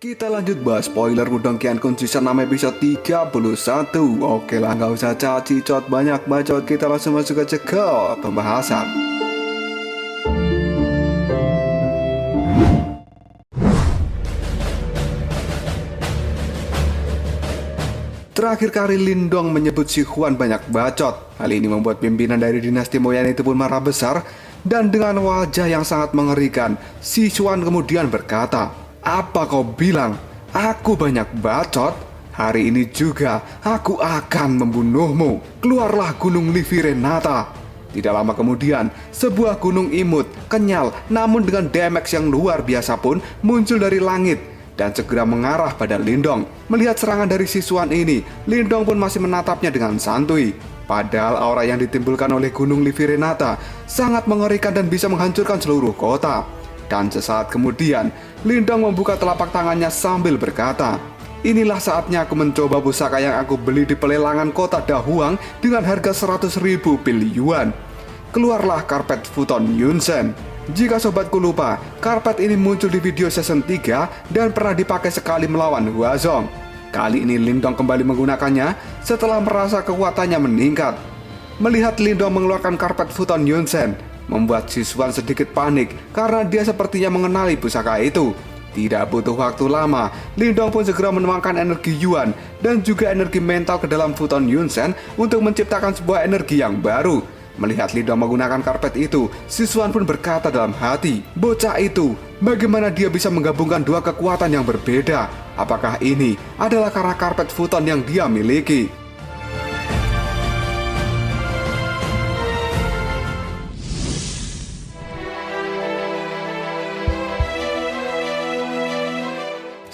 Kita lanjut bahas spoiler Wudong Qiankun season 6 episode 31. Oke lah, nggak usah caci cot banyak bacot, kita langsung masuk aja ke pembahasan. Terakhir kali Lindong menyebut si Huan banyak bacot. Hal ini membuat pimpinan dari dinasti Moyan itu pun marah besar. Dan dengan wajah yang sangat mengerikan, si Xuan kemudian berkata, "Apa kau bilang? Aku banyak bacot? Hari ini juga aku akan membunuhmu. Keluarlah gunung Livi Renata." Tidak lama kemudian, sebuah gunung imut, kenyal, namun dengan damage yang luar biasa pun muncul dari langit dan segera mengarah pada Lindong. Melihat serangan dari si Xuan ini, Lindong pun masih menatapnya dengan santuy. Padahal aura yang ditimbulkan oleh gunung Livi Renata sangat mengerikan dan bisa menghancurkan seluruh kota. Dan sesaat kemudian, Lindong membuka telapak tangannya sambil berkata, "Inilah saatnya aku mencoba pusaka yang aku beli di pelelangan kota Dahuang dengan harga 100.000 pil yuan. Keluarlah karpet futon Yunsen." Jika sobatku lupa, karpet ini muncul di video season 3 dan pernah dipakai sekali melawan Huazong. Kali ini Lindong kembali menggunakannya setelah merasa kekuatannya meningkat. Melihat Lindong mengeluarkan karpet futon Yunsen, membuat si Xuan sedikit panik karena dia sepertinya mengenali pusaka itu. Tidak butuh waktu lama, Lindong pun segera menuangkan energi Yuan dan juga energi mental ke dalam futon Yunsen untuk menciptakan sebuah energi yang baru. Melihat Lindong menggunakan karpet itu, si Xuan pun berkata dalam hati, "Bocah itu, bagaimana dia bisa menggabungkan dua kekuatan yang berbeda? Apakah ini adalah karena karpet futon yang dia miliki?"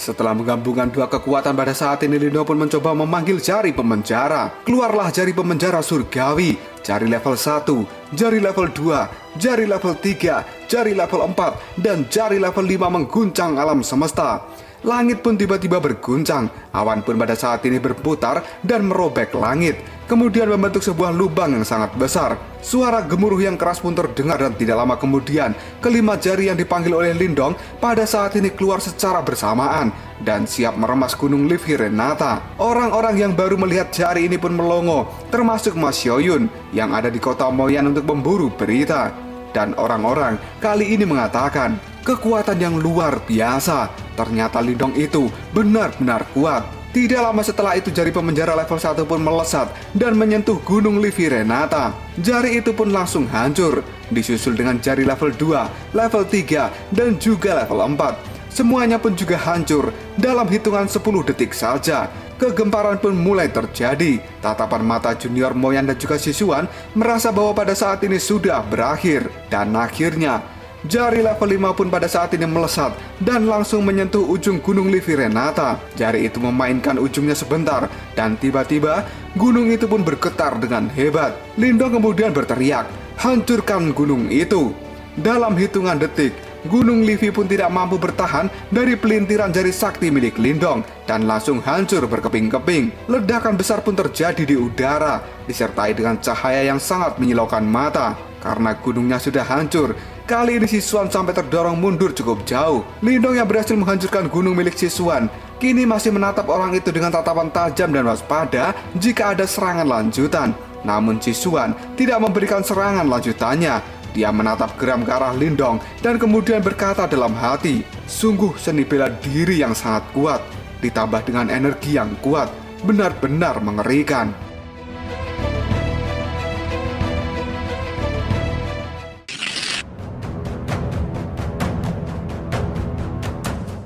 Setelah menggabungkan dua kekuatan pada saat ini, Lindong pun mencoba memanggil jari pemenjara. Keluarlah jari pemenjara surgawi, jari level 1, jari level 2, jari level 3, jari level 4, dan jari level 5 mengguncang alam semesta. Langit pun tiba-tiba berguncang, awan pun pada saat ini berputar dan merobek langit, kemudian membentuk sebuah lubang yang sangat besar. Suara gemuruh yang keras pun terdengar dan tidak lama kemudian, kelima jari yang dipanggil oleh Lindong pada saat ini keluar secara bersamaan dan siap meremas gunung Livi Renata. Orang-orang yang baru melihat jari ini pun melongo, termasuk Mas Xiaoyun yang ada di kota Moyan untuk memburu berita. Dan orang-orang kali ini mengatakan, kekuatan yang luar biasa. Ternyata Lindong itu benar-benar kuat. Tidak lama setelah itu jari pemenjara level 1 pun melesat dan menyentuh gunung Livi Renata. Jari itu pun langsung hancur, disusul dengan jari level 2, level 3, dan juga level 4. Semuanya pun juga hancur dalam hitungan 10 detik saja. Kegemparan pun mulai terjadi. Tatapan mata junior Moyan dan juga si Xuan merasa bahwa pada saat ini sudah berakhir. Dan akhirnya, jari level 5 pun pada saat ini melesat dan langsung menyentuh ujung gunung Livi Renata. Jari itu memainkan ujungnya sebentar dan tiba-tiba gunung itu pun bergetar dengan hebat. Lindong kemudian berteriak, "Hancurkan gunung itu!" Dalam hitungan detik, gunung Livi pun tidak mampu bertahan dari pelintiran jari sakti milik Lindong dan langsung hancur berkeping-keping. Ledakan besar pun terjadi di udara, disertai dengan cahaya yang sangat menyilaukan mata. Karena gunungnya sudah hancur, kali ini si Xuan sampai terdorong mundur cukup jauh. Lindong yang berhasil menghancurkan gunung milik si Xuan kini masih menatap orang itu dengan tatapan tajam dan waspada jika ada serangan lanjutan. Namun si Xuan tidak memberikan serangan lanjutannya. Dia menatap geram ke arah Lindong dan kemudian berkata dalam hati, "Sungguh seni bela diri yang sangat kuat, ditambah dengan energi yang kuat, benar-benar mengerikan."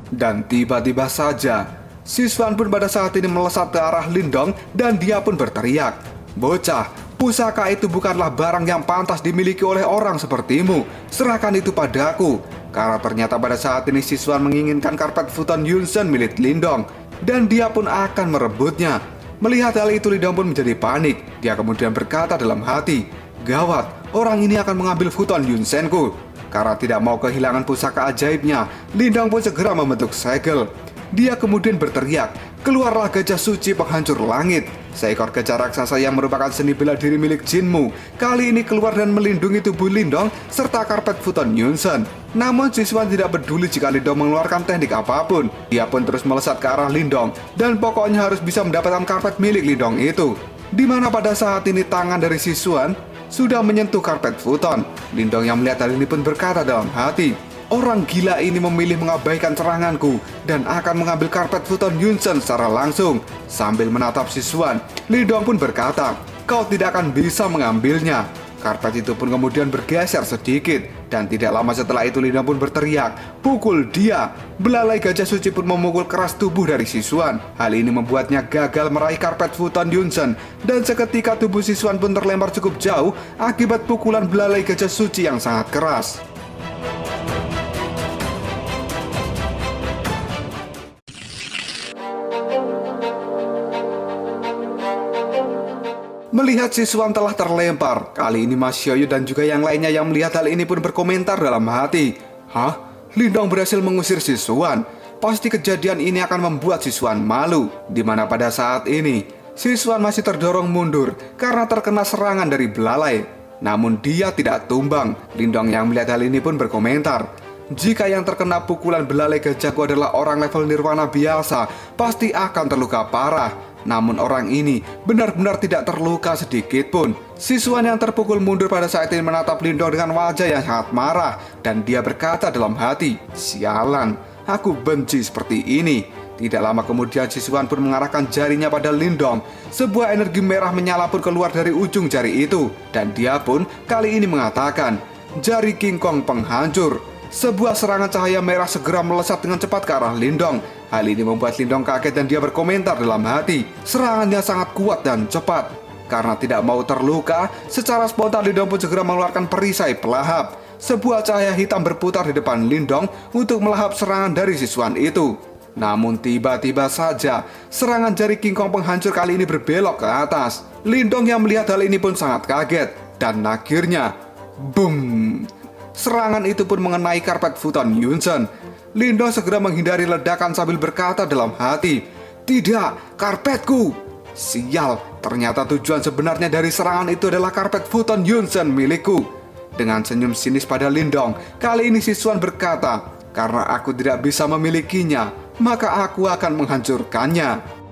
Dan tiba-tiba saja, si Xuan pun pada saat ini melesat ke arah Lindong dan dia pun berteriak, "Bocah, pusaka itu bukanlah barang yang pantas dimiliki oleh orang sepertimu. Serahkan itu padaku." Karena ternyata pada saat ini si Xuan menginginkan karpet futon Yunsen milik Lindong dan dia pun akan merebutnya. Melihat hal itu, Lindong pun menjadi panik. Dia kemudian berkata dalam hati, "Gawat, orang ini akan mengambil futon Yunsenku." Karena tidak mau kehilangan pusaka ajaibnya, Lindong pun segera membentuk segel. Dia kemudian berteriak, "Keluarlah gajah suci penghancur langit." Seekor gajah raksasa yang merupakan seni bela diri milik Jinmu kali ini keluar dan melindungi tubuh Lindong serta karpet futon Yunsen. Namun Siswan tidak peduli jika Lindong mengeluarkan teknik apapun. Dia pun terus melesat ke arah Lindong dan pokoknya harus bisa mendapatkan karpet milik Lindong itu. Di mana pada saat ini tangan dari Siswan sudah menyentuh karpet futon. Lindong yang melihat hal ini pun berkata dalam hati, orang gila ini memilih mengabaikan seranganku dan akan mengambil karpet futon Yunsen secara langsung. Sambil menatap Siswan, Lindong pun berkata, kau tidak akan bisa mengambilnya. Karpet itu pun kemudian bergeser sedikit. Dan tidak lama setelah itu Lindong pun berteriak, pukul dia. Belalai gajah suci pun memukul keras tubuh dari Siswan. Hal ini membuatnya gagal meraih karpet futon Yunsen. Dan seketika tubuh Siswan pun terlempar cukup jauh akibat pukulan belalai gajah suci yang sangat keras. Melihat Siswan telah terlempar, kali ini Mas Xiaoyu dan juga yang lainnya yang melihat hal ini pun berkomentar dalam hati. Hah? Lindong berhasil mengusir Siswan? Pasti kejadian ini akan membuat Siswan malu. Dimana pada saat ini, Siswan masih terdorong mundur karena terkena serangan dari belalai. Namun dia tidak tumbang. Lindong yang melihat hal ini pun berkomentar, jika yang terkena pukulan belalai gajahku adalah orang level nirwana biasa, pasti akan terluka parah. Namun orang ini benar-benar tidak terluka sedikit pun. Siswan yang terpukul mundur pada saat ini menatap Lindong dengan wajah yang sangat marah. Dan dia berkata dalam hati, sialan, aku benci seperti ini. Tidak lama kemudian Siswan pun mengarahkan jarinya pada Lindong. Sebuah energi merah menyala pun keluar dari ujung jari itu. Dan dia pun kali ini mengatakan, jari King Kong penghancur. Sebuah serangan cahaya merah segera melesat dengan cepat ke arah Lindong. Hal ini membuat Lindong kaget dan dia berkomentar dalam hati, serangannya sangat kuat dan cepat. Karena tidak mau terluka, secara spontan Lindong pun segera mengeluarkan perisai pelahap. Sebuah cahaya hitam berputar di depan Lindong untuk melahap serangan dari Siswan itu. Namun tiba-tiba saja, serangan jari King Kong penghancur kali ini berbelok ke atas. Lindong yang melihat hal ini pun sangat kaget. Dan akhirnya, boom! Serangan itu pun mengenai karpet futon Yunsen. Lindong segera menghindari ledakan sambil berkata dalam hati, tidak, karpetku! Sial, ternyata tujuan sebenarnya dari serangan itu adalah karpet futon Yunsen milikku. Dengan senyum sinis pada Lindong, kali ini Siswan berkata, karena aku tidak bisa memilikinya, maka aku akan menghancurkannya.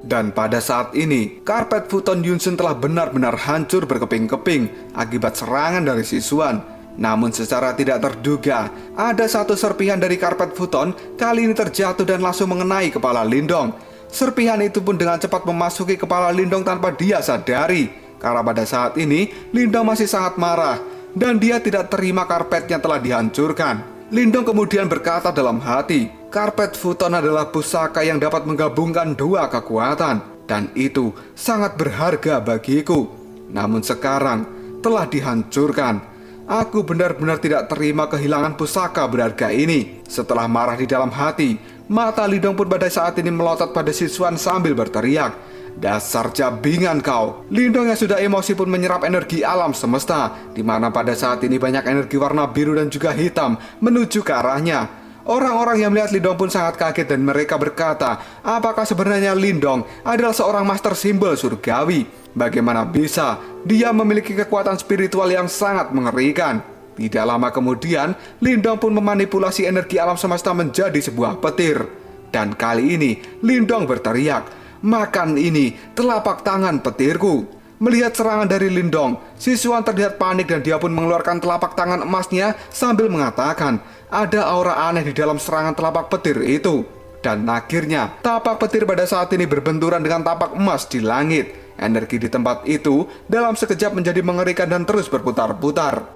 Dan pada saat ini, karpet futon Yunsen telah benar-benar hancur berkeping-keping akibat serangan dari Siswan. Namun secara tidak terduga, ada satu serpihan dari karpet futon kali ini terjatuh dan langsung mengenai kepala Lindong. Serpihan itu pun dengan cepat memasuki kepala Lindong tanpa dia sadari. Karena pada saat ini, Lindong masih sangat marah dan dia tidak terima karpetnya telah dihancurkan. Lindong kemudian berkata dalam hati, karpet futon adalah pusaka yang dapat menggabungkan dua kekuatan, dan itu sangat berharga bagiku. Namun sekarang telah dihancurkan. Aku benar-benar tidak terima kehilangan pusaka berharga ini. Setelah marah di dalam hati, mata Lindong pun pada saat ini melotot pada Siswan sambil berteriak, dasar cabingan kau. Lindong yang sudah emosi pun menyerap energi alam semesta, di mana pada saat ini banyak energi warna biru dan juga hitam menuju ke arahnya. Orang-orang yang melihat Lindong pun sangat kaget dan mereka berkata, apakah sebenarnya Lindong adalah seorang master simbol surgawi? Bagaimana bisa dia memiliki kekuatan spiritual yang sangat mengerikan? Tidak lama kemudian, Lindong pun memanipulasi energi alam semesta menjadi sebuah petir. Dan kali ini, Lindong berteriak, makan ini, telapak tangan petirku. Melihat serangan dari Lindong, Siswan terlihat panik dan dia pun mengeluarkan telapak tangan emasnya sambil mengatakan, ada aura aneh di dalam serangan telapak petir itu. Dan akhirnya, tapak petir pada saat ini berbenturan dengan tapak emas di langit. Energi di tempat itu dalam sekejap menjadi mengerikan dan terus berputar-putar.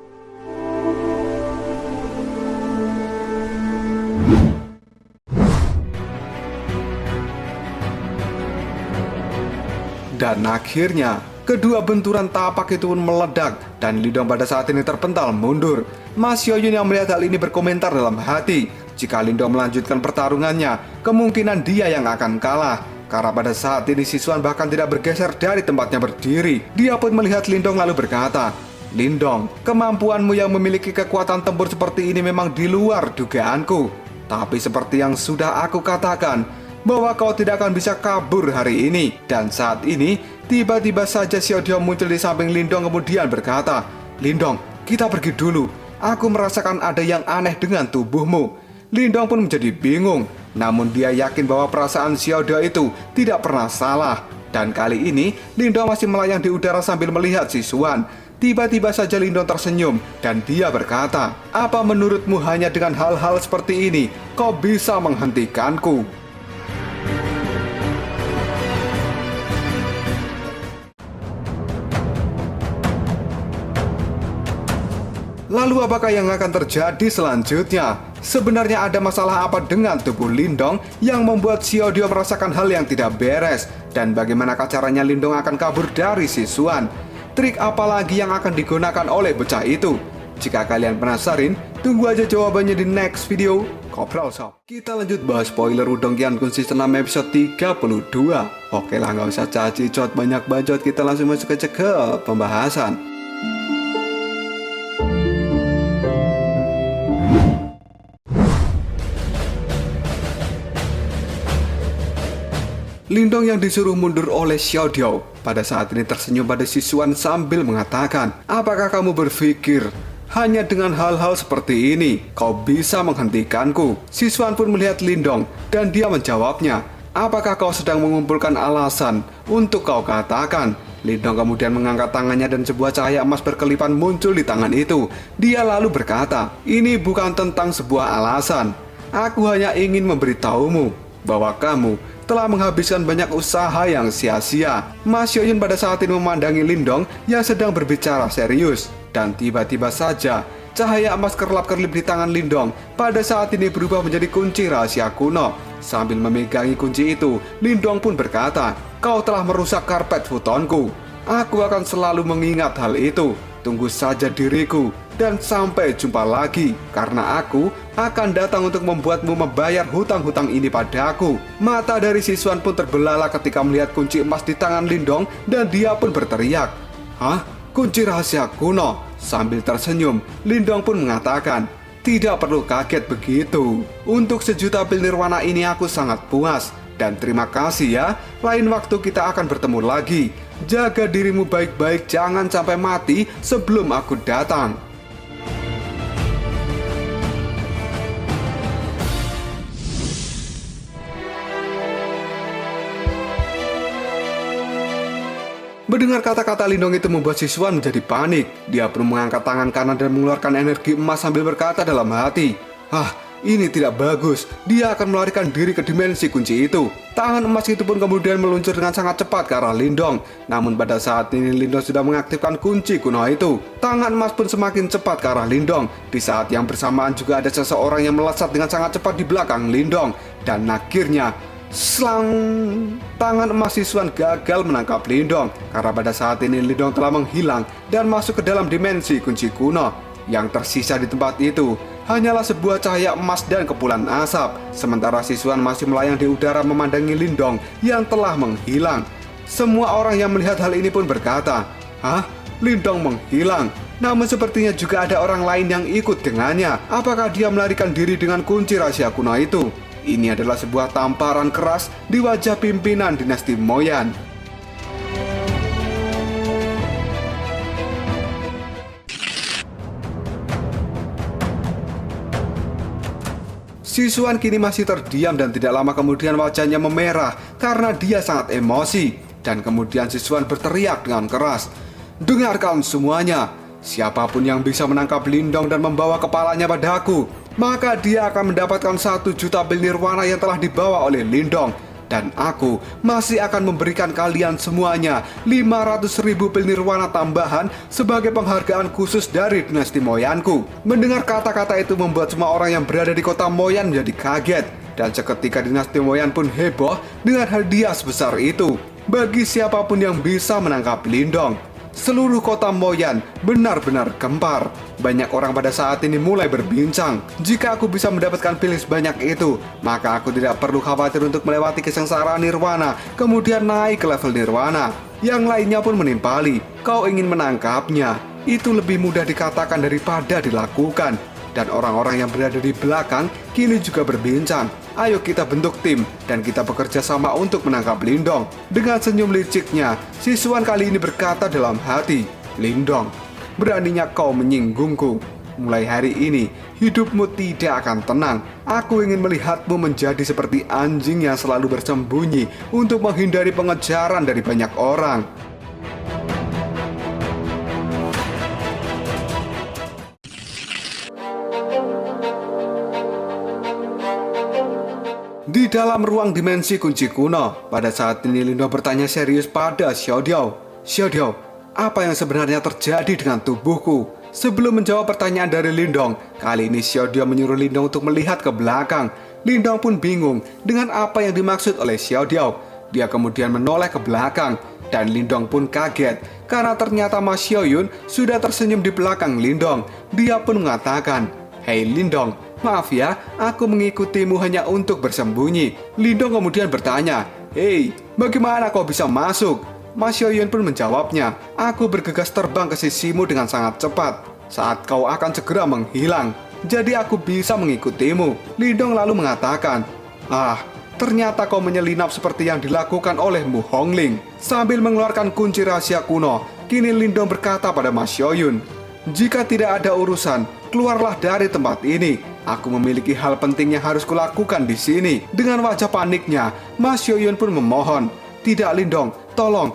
Dan akhirnya, kedua benturan tapak itu pun meledak dan Lindong pada saat ini terpental mundur. Mas Xiaoyun yang melihat hal ini berkomentar dalam hati, jika Lindong melanjutkan pertarungannya, kemungkinan dia yang akan kalah. Karena pada saat ini Siswan bahkan tidak bergeser dari tempatnya berdiri. Dia pun melihat Lindong lalu berkata, Lindong, kemampuanmu yang memiliki kekuatan tempur seperti ini memang di luar dugaanku. Tapi seperti yang sudah aku katakan, bahwa kau tidak akan bisa kabur hari ini. Dan saat ini, tiba-tiba saja Xiao Diao muncul di samping Lindong kemudian berkata, "Lindong, kita pergi dulu. Aku merasakan ada yang aneh dengan tubuhmu." Lindong pun menjadi bingung, namun dia yakin bahwa perasaan Xiao Diao itu tidak pernah salah. Dan kali ini, Lindong masih melayang di udara sambil melihat Sisuan. Tiba-tiba saja Lindong tersenyum dan dia berkata, "Apa menurutmu hanya dengan hal-hal seperti ini kau bisa menghentikanku?" Lalu apakah yang akan terjadi selanjutnya? Sebenarnya ada masalah apa dengan tubuh Lindong yang membuat Xiao Diao merasakan hal yang tidak beres? Dan bagaimanakah caranya Lindong akan kabur dari Sisuan? Trik apa lagi yang akan digunakan oleh bocah itu? Jika kalian penasaran, tunggu aja jawabannya di next video. Kopral Shop. Kita lanjut bahas spoiler Wudong Qiankun season 6 episode 32. Oke lah, nggak usah caci cot banyak bacot, kita langsung masuk aja ke pembahasan. Lindong yang disuruh mundur oleh Xiao Diao pada saat ini tersenyum pada Sisuan sambil mengatakan, "Apakah kamu berpikir hanya dengan hal-hal seperti ini kau bisa menghentikanku?" Sisuan pun melihat Lindong dan dia menjawabnya, "Apakah kau sedang mengumpulkan alasan untuk kau katakan?" Lindong kemudian mengangkat tangannya dan sebuah cahaya emas berkelipan muncul di tangan itu. Dia lalu berkata, "Ini bukan tentang sebuah alasan. Aku hanya ingin memberitahumu bahwa kamu telah menghabiskan banyak usaha yang sia-sia." Ma Xiaoyun pada saat ini memandangi Lindong yang sedang berbicara serius. Dan tiba-tiba saja cahaya emas kerlap-kerlip di tangan Lindong pada saat ini berubah menjadi kunci rahasia kuno. Sambil memegangi kunci itu, Lindong pun berkata, "Kau telah merusak karpet futonku. Aku akan selalu mengingat hal itu. Tunggu saja diriku dan sampai jumpa lagi, karena aku akan datang untuk membuatmu membayar hutang-hutang ini padaku." Mata dari Sisuan pun terbelalak ketika melihat kunci emas di tangan Lindong dan dia pun berteriak, "Hah? Kunci rahasia kuno?" Sambil tersenyum, Lindong pun mengatakan, "Tidak perlu kaget begitu. Untuk sejuta pil nirwana ini aku sangat puas. Dan terima kasih ya, lain waktu kita akan bertemu lagi. Jaga dirimu baik-baik, jangan sampai mati sebelum aku datang." Mendengar kata-kata Lindong itu membuat Sisuan menjadi panik. Dia pun mengangkat tangan kanan dan mengeluarkan energi emas sambil berkata dalam hati, "Ini tidak bagus. Dia akan melarikan diri ke dimensi kunci itu." Tangan emas itu pun kemudian meluncur dengan sangat cepat ke arah Lindong. Namun pada saat ini Lindong sudah mengaktifkan kunci kuno itu. Tangan emas pun semakin cepat ke arah Lindong. Di saat yang bersamaan juga ada seseorang yang melesat dengan sangat cepat di belakang Lindong. Dan akhirnya, slang! Tangan emas Sisuan gagal menangkap Lindong karena pada saat ini Lindong telah menghilang dan masuk ke dalam dimensi kunci kuno. Yang tersisa di tempat itu hanyalah sebuah cahaya emas dan kepulan asap. Sementara Sisuan masih melayang di udara memandangi Lindong yang telah menghilang. Semua orang yang melihat hal ini pun berkata, "Hah? Lindong menghilang?" Namun sepertinya juga ada orang lain yang ikut dengannya. Apakah dia melarikan diri dengan kunci rahasia kuno itu? Ini adalah sebuah tamparan keras di wajah pimpinan dinasti Moyan. Sisuan kini masih terdiam dan tidak lama kemudian wajahnya memerah karena dia sangat emosi. Dan kemudian Sisuan berteriak dengan keras, "Dengarkan semuanya, siapapun yang bisa menangkap Lindong dan membawa kepalanya padaku, maka dia akan mendapatkan 1 juta pil nirwana yang telah dibawa oleh Lindong. Dan aku masih akan memberikan kalian semuanya 500.000 pil nirwana tambahan sebagai penghargaan khusus dari dinasti Moyanku." Mendengar kata-kata itu membuat semua orang yang berada di kota Moyan menjadi kaget. Dan seketika dinasti Moyan pun heboh dengan hadiah sebesar itu bagi siapapun yang bisa menangkap Lindong. Seluruh kota Moyan benar-benar gempar. Banyak orang pada saat ini mulai berbincang, jika aku bisa mendapatkan pil sebanyak itu, maka aku tidak perlu khawatir untuk melewati kesengsaraan nirwana, kemudian naik ke level nirwana. Yang lainnya pun menimpali, "Kau ingin menangkapnya? Itu lebih mudah dikatakan daripada dilakukan." Dan orang-orang yang berada di belakang kini juga berbincang, Ayo kita bentuk tim dan kita bekerja sama untuk menangkap Lindong. Dengan senyum liciknya, siswan kali ini berkata dalam hati, Lindong, beraninya kau menyinggungku. Mulai hari ini, hidupmu tidak akan tenang. Aku ingin melihatmu menjadi seperti anjing yang selalu bersembunyi untuk menghindari pengejaran dari banyak orang. Di dalam ruang dimensi kunci kuno, pada saat ini Lindong bertanya serius pada Xiao Diao. Xiao Diao, apa yang sebenarnya terjadi dengan tubuhku? Sebelum menjawab pertanyaan dari Lindong, kali ini Xiao Diao menyuruh Lindong untuk melihat ke belakang. Lindong pun bingung dengan apa yang dimaksud oleh Xiao Diao. Dia kemudian menoleh ke belakang, dan Lindong pun kaget karena ternyata Mas Xiaoyun sudah tersenyum di belakang Lindong. Dia pun mengatakan, Hei Lindong, maaf ya, aku mengikutimu hanya untuk bersembunyi. Lindong kemudian bertanya, Hei, bagaimana kau bisa masuk? Mas Xiaoyun pun menjawabnya, aku bergegas terbang ke sisimu dengan sangat cepat saat kau akan segera menghilang. Jadi aku bisa mengikutimu. Lindong lalu mengatakan, ternyata kau menyelinap seperti yang dilakukan oleh Mu Hongling. Sambil mengeluarkan kunci rahasia kuno, kini Lindong berkata pada Mas Xiaoyun, jika tidak ada urusan, keluarlah dari tempat ini. Aku memiliki hal penting yang harus kulakukan di sini. Dengan wajah paniknya, Mas Xiaoyun pun memohon, tidak Lindong, tolong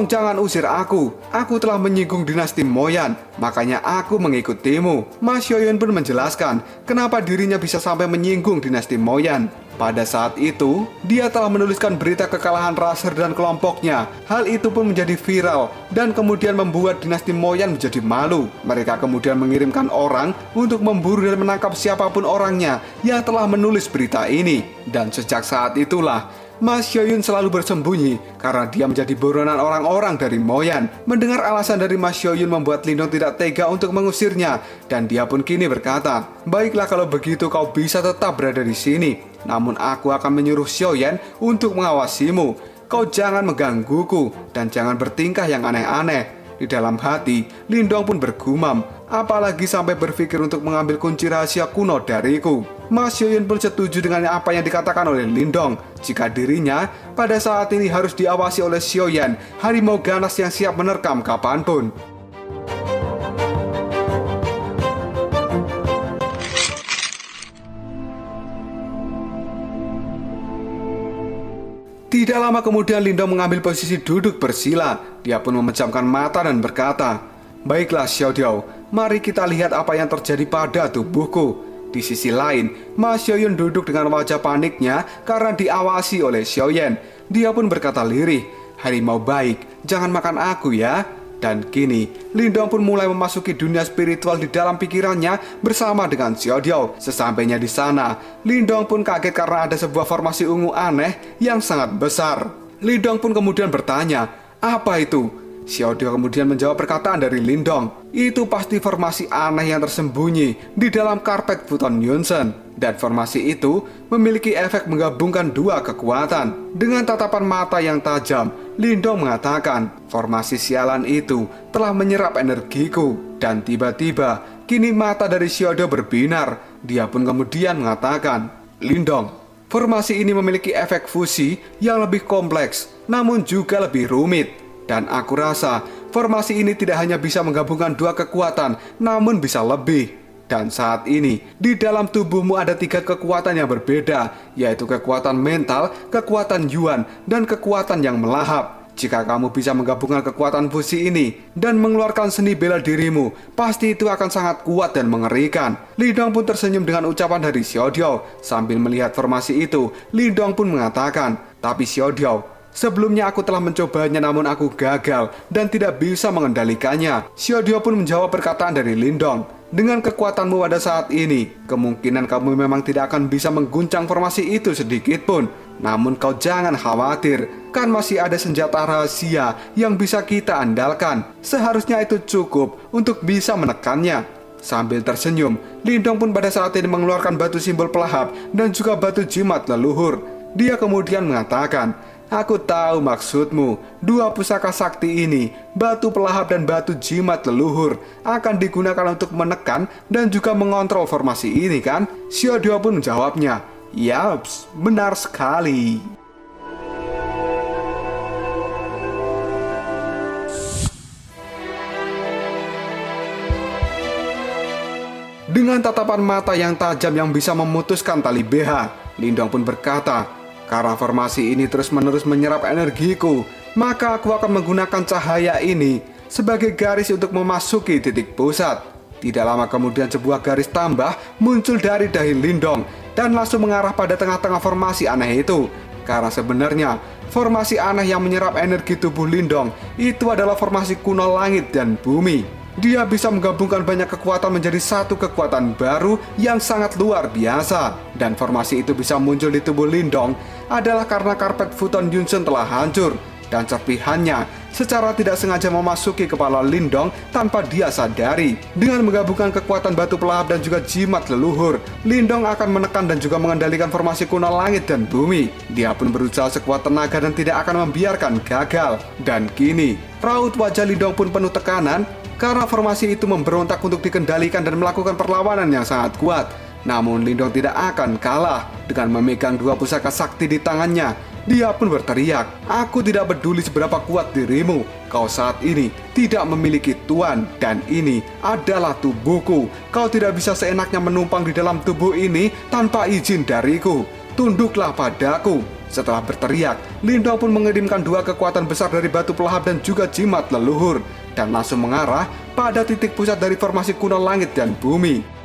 jangan usir aku. Aku telah menyinggung dinasti Moyan, makanya aku mengikutimu. Mas Xiaoyun pun menjelaskan kenapa dirinya bisa sampai menyinggung dinasti Moyan. Pada saat itu, dia telah menuliskan berita kekalahan Raser dan kelompoknya. Hal itu pun menjadi viral dan kemudian membuat dinasti Moyan menjadi malu. Mereka kemudian mengirimkan orang untuk memburu dan menangkap siapapun orangnya yang telah menulis berita ini. Dan sejak saat itulah, Mas Xiaoyun selalu bersembunyi karena dia menjadi buronan orang-orang dari Moyan. Mendengar alasan dari Mas Xiaoyun membuat Lindong tidak tega untuk mengusirnya, dan dia pun kini berkata, baiklah kalau begitu kau bisa tetap berada di sini. Namun aku akan menyuruh Xiaoyan untuk mengawasimu. Kau jangan menggangguku dan jangan bertingkah yang aneh-aneh. Di dalam hati, Lindong pun bergumam, apalagi sampai berpikir untuk mengambil kunci rahasia kuno dariku. Mas Xiaoyun pun setuju dengan apa yang dikatakan oleh Lindong. Jika dirinya pada saat ini harus diawasi oleh Xiaoyan, harimau ganas yang siap menerkam kapanpun. Tidak lama kemudian Lindong mengambil posisi duduk bersila. Dia pun memejamkan mata dan berkata, baiklah Xiao Diao, mari kita lihat apa yang terjadi pada tubuhku. Di sisi lain, Mas Xiaoyun duduk dengan wajah paniknya karena diawasi oleh Xiaoyan. Dia pun berkata lirih, harimau baik, jangan makan aku ya. Dan kini, Lindong pun mulai memasuki dunia spiritual di dalam pikirannya bersama dengan Xiao Diao. Sesampainya di sana, Lindong pun kaget karena ada sebuah formasi ungu aneh yang sangat besar. Lindong pun kemudian bertanya, apa itu? Xiao Diao kemudian menjawab perkataan dari Lindong, itu pasti formasi aneh yang tersembunyi di dalam karpet Futon Yunsen. Dan formasi itu memiliki efek menggabungkan dua kekuatan. Dengan tatapan mata yang tajam, Lindong mengatakan, formasi sialan itu telah menyerap energiku. Dan tiba-tiba, kini mata dari Xiao Diao berbinar. Dia pun kemudian mengatakan, Lindong, formasi ini memiliki efek fusi yang lebih kompleks, namun juga lebih rumit. Dan aku rasa formasi ini tidak hanya bisa menggabungkan dua kekuatan, namun bisa lebih. Dan saat ini, di dalam tubuhmu ada 3 kekuatan yang berbeda, yaitu kekuatan mental, kekuatan Yuan, dan kekuatan yang melahap. Jika kamu bisa menggabungkan kekuatan fusi ini dan mengeluarkan seni bela dirimu, pasti itu akan sangat kuat dan mengerikan. Lindong pun tersenyum dengan ucapan dari Xiao Diao. Sambil melihat formasi itu, Lindong pun mengatakan, tapi Xiao Diao, sebelumnya aku telah mencobanya namun aku gagal dan tidak bisa mengendalikannya. Xiao Diao pun menjawab perkataan dari Lindong. Dengan kekuatanmu pada saat ini, kemungkinan kamu memang tidak akan bisa mengguncang formasi itu sedikit pun. Namun kau jangan khawatir, kan masih ada senjata rahasia yang bisa kita andalkan. Seharusnya itu cukup untuk bisa menekannya. Sambil tersenyum, Lindong pun pada saat ini mengeluarkan batu simbol pelahap dan juga batu jimat leluhur. Dia kemudian mengatakan, aku tahu maksudmu, 2 pusaka sakti ini, batu pelahap dan batu jimat leluhur, akan digunakan untuk menekan dan juga mengontrol formasi ini kan? Xiao Diao pun menjawabnya, Yaps, benar sekali. Dengan tatapan mata yang tajam yang bisa memutuskan tali BH, Lindong pun berkata, "Karena formasi ini terus-menerus menyerap energiku, maka aku akan menggunakan cahaya ini sebagai garis untuk memasuki titik pusat." Tidak lama kemudian sebuah garis tambah muncul dari dahi Lindong dan langsung mengarah pada tengah-tengah formasi aneh itu. Karena sebenarnya formasi aneh yang menyerap energi tubuh Lindong itu adalah formasi kuno langit dan bumi. Dia bisa menggabungkan banyak kekuatan menjadi satu kekuatan baru yang sangat luar biasa. Dan formasi itu bisa muncul di tubuh Lindong adalah karena karpet Futon Yunsun telah hancur. Dan serpihannya secara tidak sengaja memasuki kepala Lindong tanpa dia sadari. Dengan menggabungkan kekuatan batu pelahap dan juga jimat leluhur, Lindong akan menekan dan juga mengendalikan formasi kuno langit dan bumi. Dia pun berusaha sekuat tenaga dan tidak akan membiarkan gagal. Dan kini, raut wajah Lindong pun penuh tekanan karena formasi itu memberontak untuk dikendalikan dan melakukan perlawanan yang sangat kuat. Namun Lindong tidak akan kalah. Dengan memegang dua pusaka sakti di tangannya, dia pun berteriak, "Aku tidak peduli seberapa kuat dirimu. Kau saat ini tidak memiliki tuan, dan ini adalah tubuhku. Kau tidak bisa seenaknya menumpang di dalam tubuh ini tanpa izin dariku. Tunduklah padaku." Setelah berteriak, Lindong pun mengirimkan dua kekuatan besar dari batu pelahap dan juga jimat leluhur, dan langsung mengarah pada titik pusat dari formasi kuno langit dan bumi.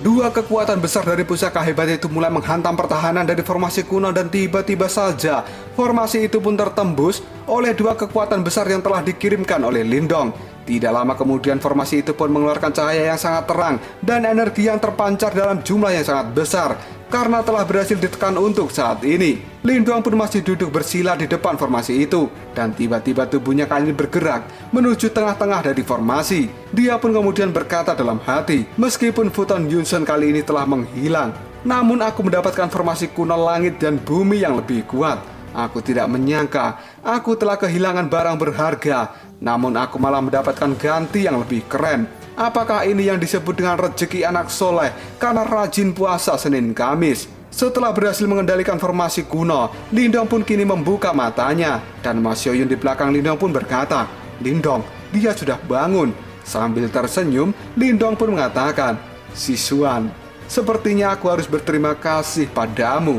Dua kekuatan besar dari pusaka hebat itu mulai menghantam pertahanan dari formasi kuno dan tiba-tiba saja formasi itu pun tertembus oleh dua kekuatan besar yang telah dikirimkan oleh Lindong. Tidak lama kemudian formasi itu pun mengeluarkan cahaya yang sangat terang dan energi yang terpancar dalam jumlah yang sangat besar karena telah berhasil ditekan untuk saat ini. Lindong pun masih duduk bersila di depan formasi itu dan tiba-tiba tubuhnya kali ini bergerak menuju tengah-tengah dari formasi. Dia pun kemudian berkata dalam hati, "Meskipun Futon Yunsun kali ini telah menghilang, namun aku mendapatkan formasi kuno langit dan bumi yang lebih kuat. Aku tidak menyangka aku telah kehilangan barang berharga, namun aku malah mendapatkan ganti yang lebih keren. Apakah ini yang disebut dengan rezeki anak soleh karena rajin puasa Senin Kamis?" Setelah berhasil mengendalikan formasi kuno, Lindong pun kini membuka matanya. Dan Mas Yoyun di belakang Lindong pun berkata, "Lindong, dia sudah bangun." Sambil tersenyum, Lindong pun mengatakan, "Siswan, sepertinya aku harus berterima kasih padamu."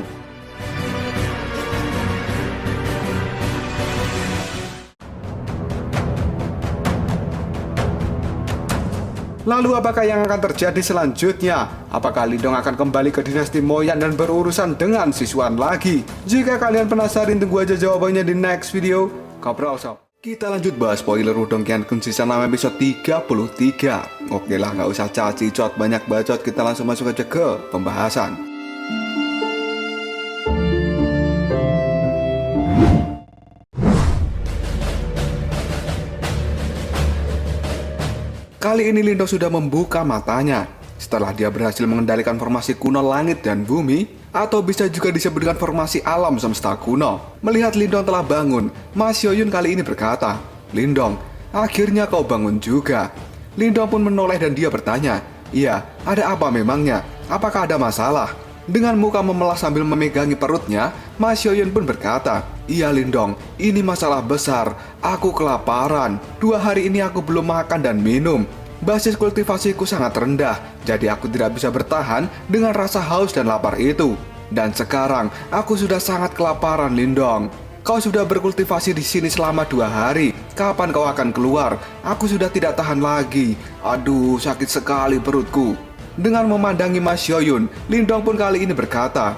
Lalu apakah yang akan terjadi selanjutnya? Apakah Lindong akan kembali ke dinasti Moyan dan berurusan dengan Siswan lagi? Jika kalian penasaran, tunggu aja jawabannya di next video. Kaprol sob. Kita lanjut bahas spoiler Wudong Qiankun Season 6 episode 33. Oke lah, nggak usah caci cot banyak bacot, kita langsung masuk aja ke pembahasan. Kali ini Lindong sudah membuka matanya setelah dia berhasil mengendalikan formasi kuno langit dan bumi, atau bisa juga disebut dengan formasi alam semesta kuno. Melihat Lindong telah bangun, Mas Yoyun kali ini berkata, "Lindong, akhirnya kau bangun juga." Lindong pun menoleh dan dia bertanya, "Iya, ada apa memangnya? Apakah ada masalah?" Dengan muka memelas sambil memegangi perutnya, Mas Yoyun pun berkata, "Iya Lindong, ini masalah besar. Aku kelaparan. 2 hari ini aku belum makan dan minum. Basis kultivasiku sangat rendah, jadi aku tidak bisa bertahan dengan rasa haus dan lapar itu. Dan sekarang aku sudah sangat kelaparan Lindong. Kau sudah berkultivasi di sini selama 2 hari. Kapan kau akan keluar? Aku sudah tidak tahan lagi. Aduh, sakit sekali perutku." Dengan memandangi Mas Yoyun, Lindong pun kali ini berkata,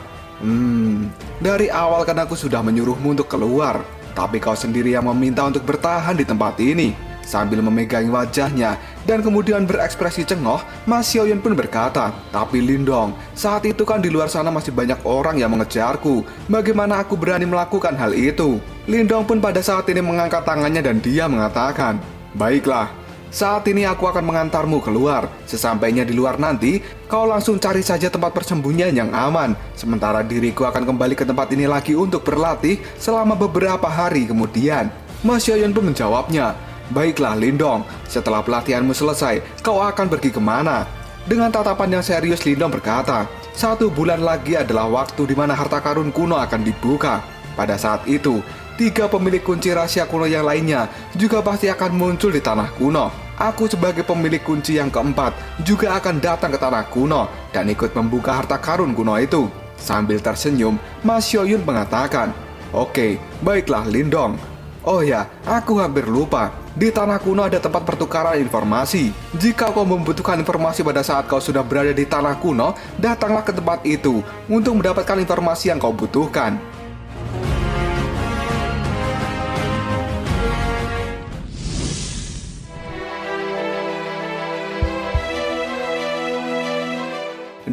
"Dari awal kan aku sudah menyuruhmu untuk keluar, tapi kau sendiri yang meminta untuk bertahan di tempat ini." Sambil memegangi wajahnya dan kemudian berekspresi cenggoh, Mas Yoyun pun berkata, "Tapi Lindong, saat itu kan di luar sana masih banyak orang yang mengejarku. Bagaimana aku berani melakukan hal itu?" Lindong pun pada saat ini mengangkat tangannya dan dia mengatakan, "Baiklah, saat ini aku akan mengantarmu keluar. Sesampainya di luar nanti, kau langsung cari saja tempat persembunyian yang aman. Sementara diriku akan kembali ke tempat ini lagi untuk berlatih selama beberapa hari kemudian." Mas Xiaoyan pun menjawabnya, "Baiklah Lindong, setelah pelatihanmu selesai, kau akan pergi kemana?" Dengan tatapan yang serius Lindong berkata, 1 bulan lagi adalah waktu di mana harta karun kuno akan dibuka. Pada saat itu, 3 pemilik kunci rahasia kuno yang lainnya juga pasti akan muncul di tanah kuno. Aku sebagai pemilik kunci yang keempat juga akan datang ke tanah kuno dan ikut membuka harta karun kuno itu. Sambil tersenyum, Mas Xiaoyan mengatakan, "Oke, baiklah Lindong. Oh ya, aku hampir lupa. Di tanah kuno ada tempat pertukaran informasi. Jika kau membutuhkan informasi pada saat kau sudah berada di tanah kuno, datanglah ke tempat itu untuk mendapatkan informasi yang kau butuhkan."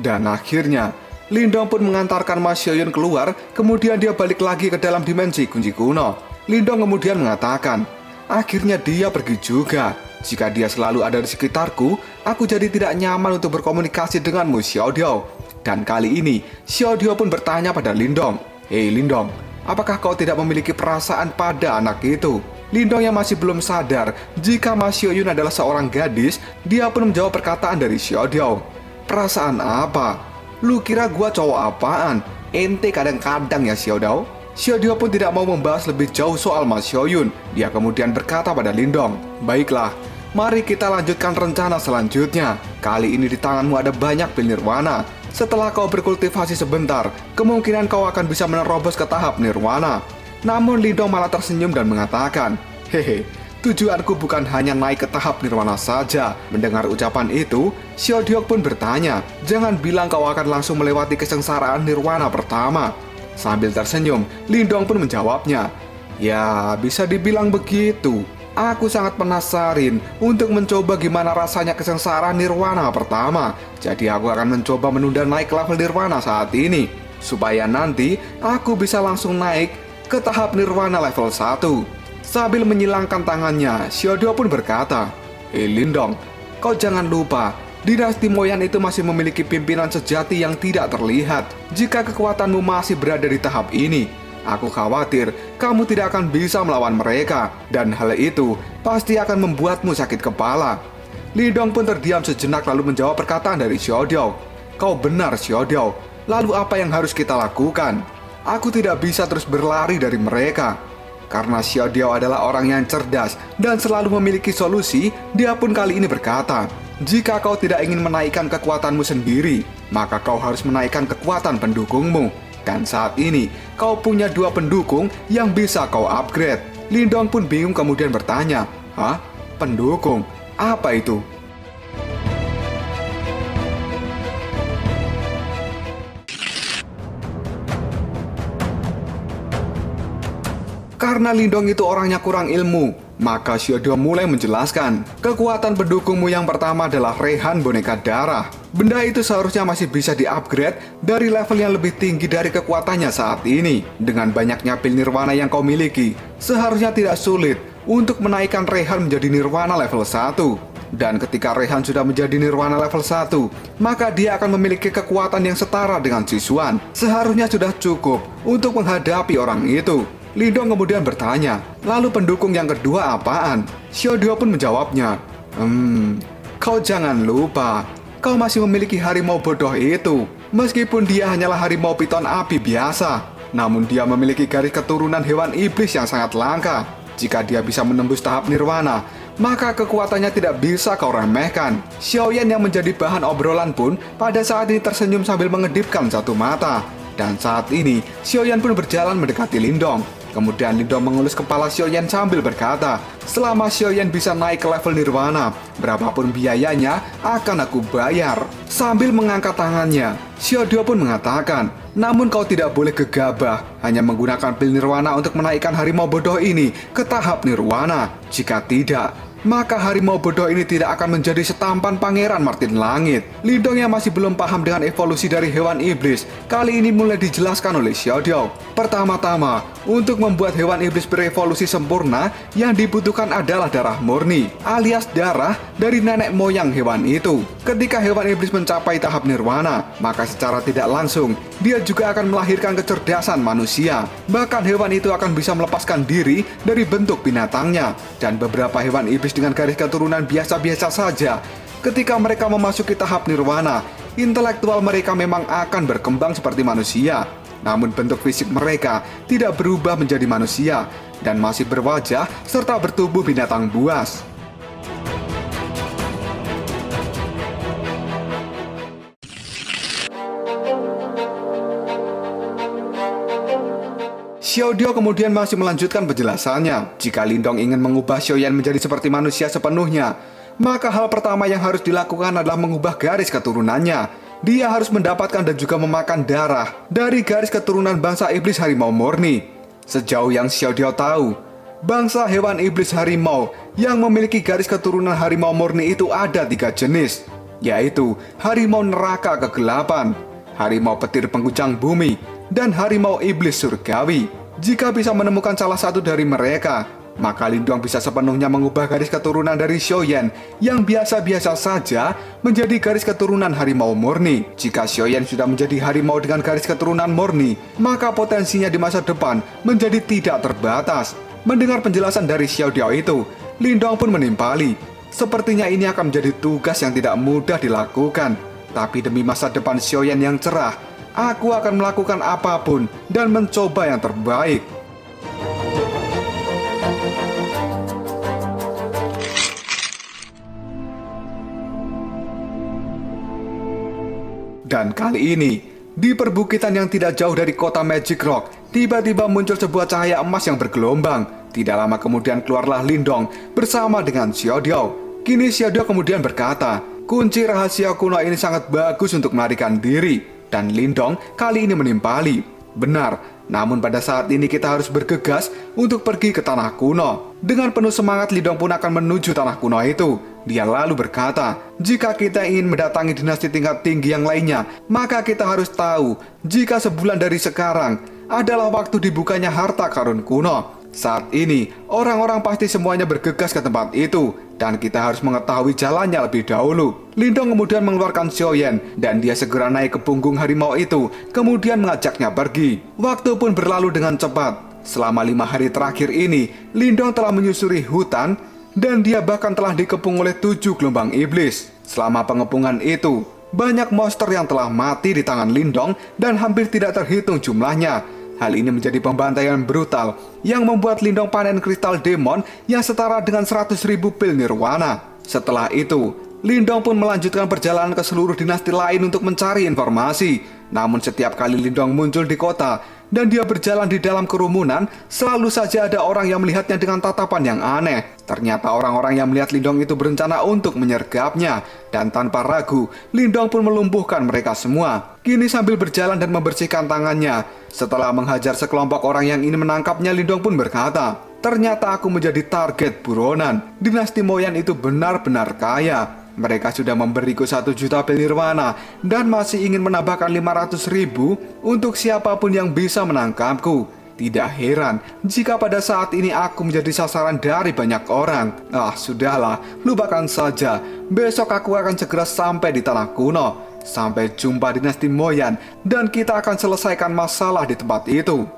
Dan akhirnya, Lindong pun mengantarkan Mas Xiaoyan keluar, kemudian dia balik lagi ke dalam dimensi kunci kuno. Lindong kemudian mengatakan, "Akhirnya dia pergi juga. Jika dia selalu ada di sekitarku, aku jadi tidak nyaman untuk berkomunikasi denganmu, Xiaodio." Dan kali ini, Xiaodio pun bertanya pada Lindong, "Hei Lindong, apakah kau tidak memiliki perasaan pada anak itu?" Lindong yang masih belum sadar jika Mas Xiaoyan adalah seorang gadis, dia pun menjawab perkataan dari Xiaodio. "Perasaan apa? Lu kira gua cowok apaan? Ente kadang-kadang ya Xiaodio." Xiaodio pun tidak mau membahas lebih jauh soal Mas Xiaoyan. Dia kemudian berkata pada Lindong, "Baiklah, mari kita lanjutkan rencana selanjutnya. Kali ini di tanganmu ada banyak pil nirwana. Setelah kau berkultivasi sebentar, kemungkinan kau akan bisa menerobos ke tahap nirwana." Namun Lindong malah tersenyum dan mengatakan, "Hehe, tujuanku bukan hanya naik ke tahap nirwana saja." Mendengar ucapan itu, Xiaodio pun bertanya, "Jangan bilang kau akan langsung melewati kesengsaraan nirwana pertama." Sambil tersenyum, Lindong pun menjawabnya, "Ya, bisa dibilang begitu. Aku sangat penasaran untuk mencoba gimana rasanya kesengsaraan nirwana pertama. Jadi aku akan mencoba menunda naik level nirwana saat ini, supaya nanti aku bisa langsung naik ke tahap nirwana level 1. Sambil menyilangkan tangannya, Xiaodio pun berkata, Lindong, kau jangan lupa, dinasti Moyan itu masih memiliki pimpinan sejati yang tidak terlihat. Jika kekuatanmu masih berada di tahap ini, aku khawatir kamu tidak akan bisa melawan mereka, dan hal itu pasti akan membuatmu sakit kepala." Lindong pun terdiam sejenak lalu menjawab perkataan dari Xiaodio. "Kau benar Xiaodio, lalu apa yang harus kita lakukan? Aku tidak bisa terus berlari dari mereka." Karena Xiaodio adalah orang yang cerdas dan selalu memiliki solusi, dia pun kali ini berkata, "Jika kau tidak ingin menaikkan kekuatanmu sendiri, maka kau harus menaikkan kekuatan pendukungmu. Dan saat ini, kau punya 2 pendukung yang bisa kau upgrade." Lindong pun bingung kemudian bertanya, "Hah? Pendukung? Apa itu?" Karena Lindong itu orangnya kurang ilmu, maka Xiaodio mulai menjelaskan, "Kekuatan pendukungmu yang pertama adalah Rehan boneka darah. Benda itu seharusnya masih bisa di-upgrade dari level yang lebih tinggi dari kekuatannya saat ini. Dengan banyaknya pil nirwana yang kau miliki, seharusnya tidak sulit untuk menaikkan Rehan menjadi nirwana level 1. Dan ketika Rehan sudah menjadi nirwana level 1, maka dia akan memiliki kekuatan yang setara dengan Sisuan. Seharusnya sudah cukup untuk menghadapi orang itu." Lindong kemudian bertanya, "Lalu pendukung yang kedua apaan?" Xiaodio pun menjawabnya, Kau jangan lupa, kau masih memiliki harimau bodoh itu. Meskipun dia hanyalah harimau piton api biasa, namun dia memiliki garis keturunan hewan iblis yang sangat langka. Jika dia bisa menembus tahap nirwana, maka kekuatannya tidak bisa kau remehkan." Xiaoyan yang menjadi bahan obrolan pun pada saat ini tersenyum sambil mengedipkan satu mata. Dan saat ini, Xiaoyan pun berjalan mendekati Lindong. Kemudian Lindong mengelus kepala Xiaoyan sambil berkata, "Selama Xiaoyan bisa naik ke level nirwana, berapapun biayanya akan aku bayar." Sambil mengangkat tangannya, Xiaodio pun mengatakan, "Namun kau tidak boleh gegabah, hanya menggunakan pil nirwana untuk menaikkan harimau bodoh ini ke tahap nirwana. Jika tidak, maka harimau bodoh ini tidak akan menjadi setampan Pangeran Martin Langit. Lindong yang masih belum paham dengan evolusi dari hewan iblis, kali ini mulai dijelaskan oleh Xiao Diao. Pertama-tama, untuk membuat hewan iblis berevolusi sempurna, yang dibutuhkan adalah darah murni, alias darah dari nenek moyang hewan itu. Ketika hewan iblis mencapai tahap nirwana, maka secara tidak langsung, dia juga akan melahirkan kecerdasan manusia. Bahkan hewan itu akan bisa melepaskan diri dari bentuk binatangnya. Dan beberapa hewan iblis dengan garis keturunan biasa-biasa saja, ketika mereka memasuki tahap nirwana, intelektual mereka memang akan berkembang seperti manusia. Namun bentuk fisik mereka tidak berubah menjadi manusia dan masih berwajah serta bertubuh binatang buas. Xiao Diao kemudian masih melanjutkan penjelasannya. Jika Lindong ingin mengubah Xiaoyan menjadi seperti manusia sepenuhnya, maka hal pertama yang harus dilakukan adalah mengubah garis keturunannya. Dia harus mendapatkan dan juga memakan darah dari garis keturunan bangsa iblis harimau murni. Sejauh yang Xiao Diao tahu, bangsa hewan iblis harimau yang memiliki garis keturunan harimau murni itu ada 3 jenis, yaitu harimau neraka kegelapan, harimau petir pengucang bumi, dan harimau iblis surgawi. Jika bisa menemukan salah satu dari mereka, maka Lindong bisa sepenuhnya mengubah garis keturunan dari Xiaoyan yang biasa-biasa saja menjadi garis keturunan harimau murni. Jika Xiaoyan sudah menjadi harimau dengan garis keturunan murni, maka potensinya di masa depan menjadi tidak terbatas. Mendengar penjelasan dari Xiao Diao itu, Lindong pun menimpali. Sepertinya ini akan menjadi tugas yang tidak mudah dilakukan. Tapi demi masa depan Xiaoyan yang cerah, aku akan melakukan apapun dan mencoba yang terbaik. Dan kali ini, di perbukitan yang tidak jauh dari kota Magic Rock, tiba-tiba muncul sebuah cahaya emas yang bergelombang. Tidak lama kemudian keluarlah Lindong bersama dengan Xiao Diao. Kini Xiao Diao kemudian berkata, kunci rahasia kuno ini sangat bagus untuk melarikan diri. Dan Lindong kali ini menimpali. Benar, namun pada saat ini kita harus bergegas untuk pergi ke tanah kuno. Dengan penuh semangat, Lindong pun akan menuju tanah kuno itu. Dia lalu berkata, jika kita ingin mendatangi dinasti tingkat tinggi yang lainnya, maka kita harus tahu jika sebulan dari sekarang adalah waktu dibukanya harta karun kuno. Saat ini, orang-orang pasti semuanya bergegas ke tempat itu, dan kita harus mengetahui jalannya lebih dahulu. Lindong kemudian mengeluarkan Xiaoyan, dan dia segera naik ke punggung harimau itu, kemudian mengajaknya pergi. Waktu pun berlalu dengan cepat. Selama 5 hari terakhir ini, Lindong telah menyusuri hutan, dan dia bahkan telah dikepung oleh 7 gelombang iblis. Selama pengepungan itu, banyak monster yang telah mati di tangan Lindong, dan hampir tidak terhitung jumlahnya. Hal ini menjadi pembantaian brutal yang membuat Lindong panen kristal demon yang setara dengan 100.000 pil nirwana. Setelah itu, Lindong pun melanjutkan perjalanan ke seluruh dinasti lain untuk mencari informasi. Namun setiap kali Lindong muncul di kota dan dia berjalan di dalam kerumunan, selalu saja ada orang yang melihatnya dengan tatapan yang aneh. Ternyata orang-orang yang melihat Lindong itu berencana untuk menyergapnya. Dan tanpa ragu, Lindong pun melumpuhkan mereka semua. Kini sambil berjalan dan membersihkan tangannya, setelah menghajar sekelompok orang yang ingin menangkapnya, Lindong pun berkata, ternyata aku menjadi target buronan. Dinasti Moyan itu benar-benar kaya. Mereka sudah memberiku 1 juta pil nirwana dan masih ingin menambahkan 500.000 untuk siapapun yang bisa menangkapku. Tidak heran jika pada saat ini aku menjadi sasaran dari banyak orang. Sudahlah, lupakan saja. Besok aku akan segera sampai di tanah kuno. Sampai jumpa dinasti Moyan dan kita akan selesaikan masalah di tempat itu.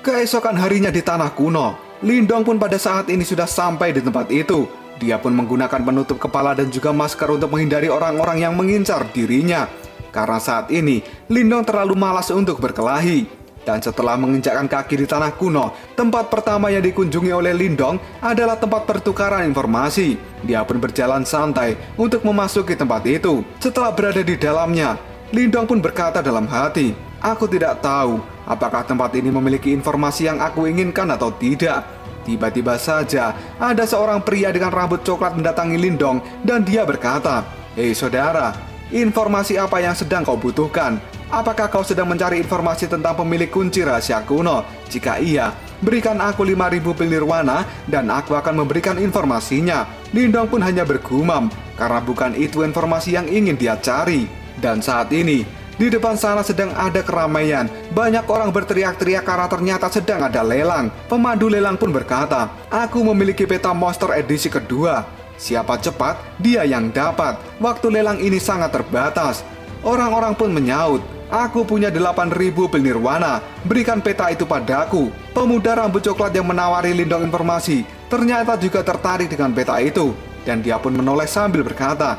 Keesokan harinya di tanah kuno, Lindong pun pada saat ini sudah sampai di tempat itu. Dia pun menggunakan penutup kepala dan juga masker untuk menghindari orang-orang yang mengincar dirinya. Karena saat ini, Lindong terlalu malas untuk berkelahi. Dan setelah menginjakkan kaki di tanah kuno, tempat pertama yang dikunjungi oleh Lindong adalah tempat pertukaran informasi. Dia pun berjalan santai untuk memasuki tempat itu. Setelah berada di dalamnya, Lindong pun berkata dalam hati, aku tidak tahu apakah tempat ini memiliki informasi yang aku inginkan atau tidak. Tiba-tiba saja ada seorang pria dengan rambut coklat mendatangi Lindong dan dia berkata, hei saudara, informasi apa yang sedang kau butuhkan? Apakah kau sedang mencari informasi tentang pemilik kunci rahasia kuno? Jika iya, berikan aku 5.000 pil nirwana dan aku akan memberikan informasinya. Lindong pun hanya bergumam, karena bukan itu informasi yang ingin dia cari. Dan saat ini, di depan sana sedang ada keramaian. Banyak orang berteriak-teriak karena ternyata sedang ada lelang. Pemandu lelang pun berkata, aku memiliki peta monster edisi kedua. Siapa cepat, dia yang dapat. Waktu lelang ini sangat terbatas. Orang-orang pun menyaut, aku punya 8.000 pil nirwana, berikan peta itu padaku. Pemuda rambut coklat yang menawari Lindong informasi ternyata juga tertarik dengan peta itu. Dan dia pun menoleh sambil berkata,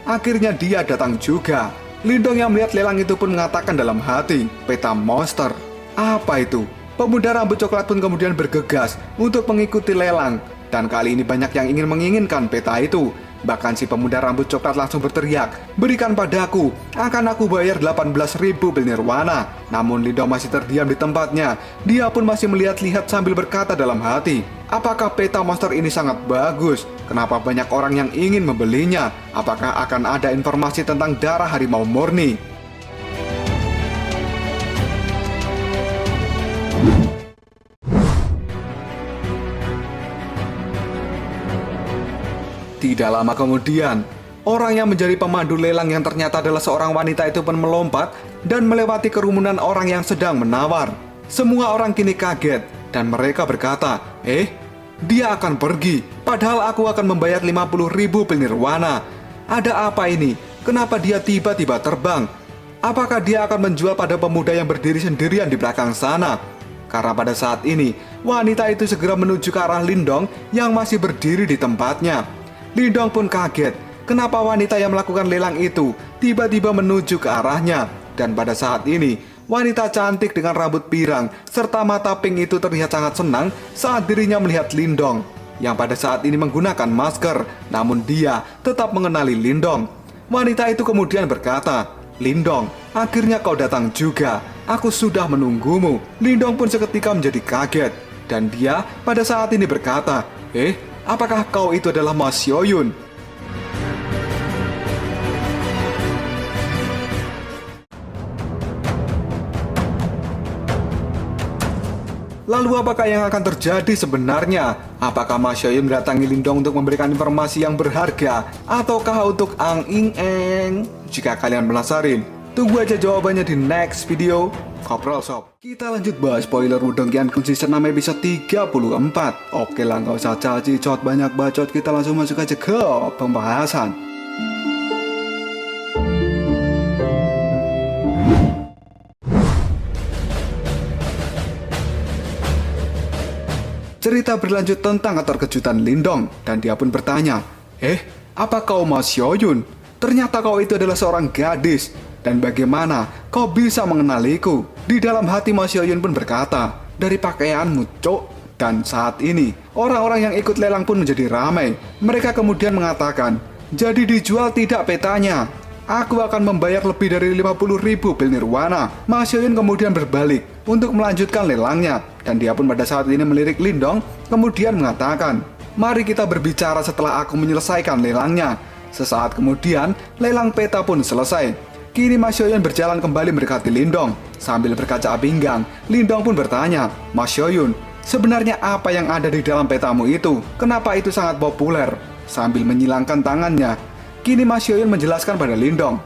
akhirnya dia datang juga. Lindong yang melihat lelang itu pun mengatakan dalam hati, peta monster. Apa itu? Pemuda rambut coklat pun kemudian bergegas untuk mengikuti lelang. Dan kali ini banyak yang ingin menginginkan peta itu. Bahkan si pemuda rambut coklat langsung berteriak, berikan padaku, akan aku bayar 18.000 pil nirwana. Namun Lindong masih terdiam di tempatnya. Dia pun masih melihat-lihat sambil berkata dalam hati, apakah peta monster ini sangat bagus? Kenapa banyak orang yang ingin membelinya? Apakah akan ada informasi tentang darah harimau murni? Tidak lama kemudian, orang yang menjadi pemandu lelang yang ternyata adalah seorang wanita itu pun melompat dan melewati kerumunan orang yang sedang menawar. Semua orang kini kaget dan mereka berkata, dia akan pergi, padahal aku akan membayar 50.000 pil nirwana. Ada apa ini? Kenapa dia tiba-tiba terbang? Apakah dia akan menjual pada pemuda yang berdiri sendirian di belakang sana? Karena pada saat ini, wanita itu segera menuju ke arah Lindong yang masih berdiri di tempatnya. Lindong pun kaget, kenapa wanita yang melakukan lelang itu tiba-tiba menuju ke arahnya. Dan pada saat ini, wanita cantik dengan rambut pirang serta mata pink itu terlihat sangat senang saat dirinya melihat Lindong, yang pada saat ini menggunakan masker, namun dia tetap mengenali Lindong. Wanita itu kemudian berkata, Lindong, akhirnya kau datang juga, aku sudah menunggumu. Lindong pun seketika menjadi kaget, dan dia pada saat ini berkata, apakah kau itu adalah Ma Xiaoyun? Lalu apakah yang akan terjadi sebenarnya? Apakah Ma Xiaoyun mendatangi Lindong untuk memberikan informasi yang berharga? Ataukah untuk Ang Ing Eng? Jika kalian penasaran, tunggu aja jawabannya di next video Kopral Shop. Kita lanjut bahas spoiler Wudong Qiankun season 6 episode 34. Oke lah, nggak usah caci cot banyak bacot, kita langsung masuk aja ke pembahasan. Cerita berlanjut tentang keterkejutan Lindong, dan dia pun bertanya, apa kau Ma Xiaoyun? Ternyata kau itu adalah seorang gadis. Dan bagaimana kau bisa mengenaliku? Di dalam hati Ma Xiaoyun pun berkata, dari pakaianmu, cok. Dan saat ini, orang-orang yang ikut lelang pun menjadi ramai. Mereka kemudian mengatakan, jadi dijual tidak petanya. Aku akan membayar lebih dari 50.000 pil nirwana. Ma Xiaoyun kemudian berbalik untuk melanjutkan lelangnya. Dan dia pun pada saat ini melirik Lindong, kemudian mengatakan, mari kita berbicara setelah aku menyelesaikan lelangnya. Sesaat kemudian, lelang peta pun selesai. Kini Ma Xiaoyun berjalan kembali mendekati Lindong. Sambil berkaca pinggang, Lindong pun bertanya, Ma Xiaoyun, sebenarnya apa yang ada di dalam petamu itu? Kenapa itu sangat populer? Sambil menyilangkan tangannya, kini Ma Xiaoyun menjelaskan pada Lindong,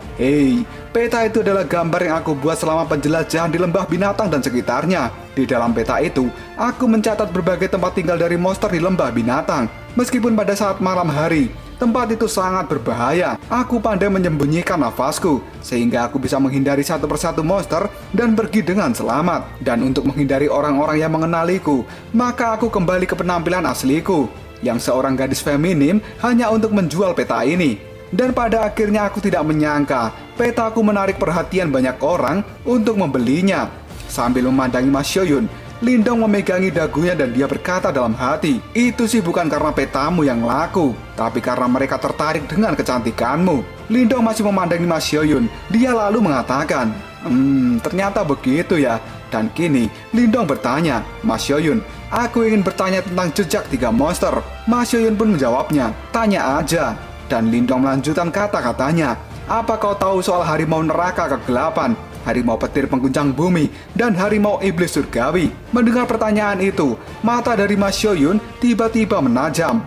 peta itu adalah gambar yang aku buat selama penjelajahan di lembah binatang dan sekitarnya. Di dalam peta itu, aku mencatat berbagai tempat tinggal dari monster di lembah binatang. Meskipun pada saat malam hari, tempat itu sangat berbahaya. Aku pandai menyembunyikan nafasku, sehingga aku bisa menghindari satu persatu monster dan pergi dengan selamat. Dan untuk menghindari orang-orang yang mengenaliku, maka aku kembali ke penampilan asliku, yang seorang gadis feminim hanya untuk menjual peta ini. Dan pada akhirnya aku tidak menyangka, petaku menarik perhatian banyak orang untuk membelinya. Sambil memandangi Ma Xiaoyun, Lindong memegangi dagunya dan dia berkata dalam hati, itu sih bukan karena petamu yang laku, tapi karena mereka tertarik dengan kecantikanmu. Lindong masih memandangi Ma Xiaoyun. Dia lalu mengatakan, ternyata begitu ya. Dan kini Lindong bertanya, Ma Xiaoyun, aku ingin bertanya tentang jejak 3 monster. Ma Xiaoyun pun menjawabnya, tanya aja. Dan Lindong melanjutkan kata-katanya, apa kau tahu soal harimau neraka kegelapan? harimau petir pengguncang bumi, dan harimau iblis surgawi. Mendengar pertanyaan itu, mata dari Mas Hyo-yun tiba-tiba menajam.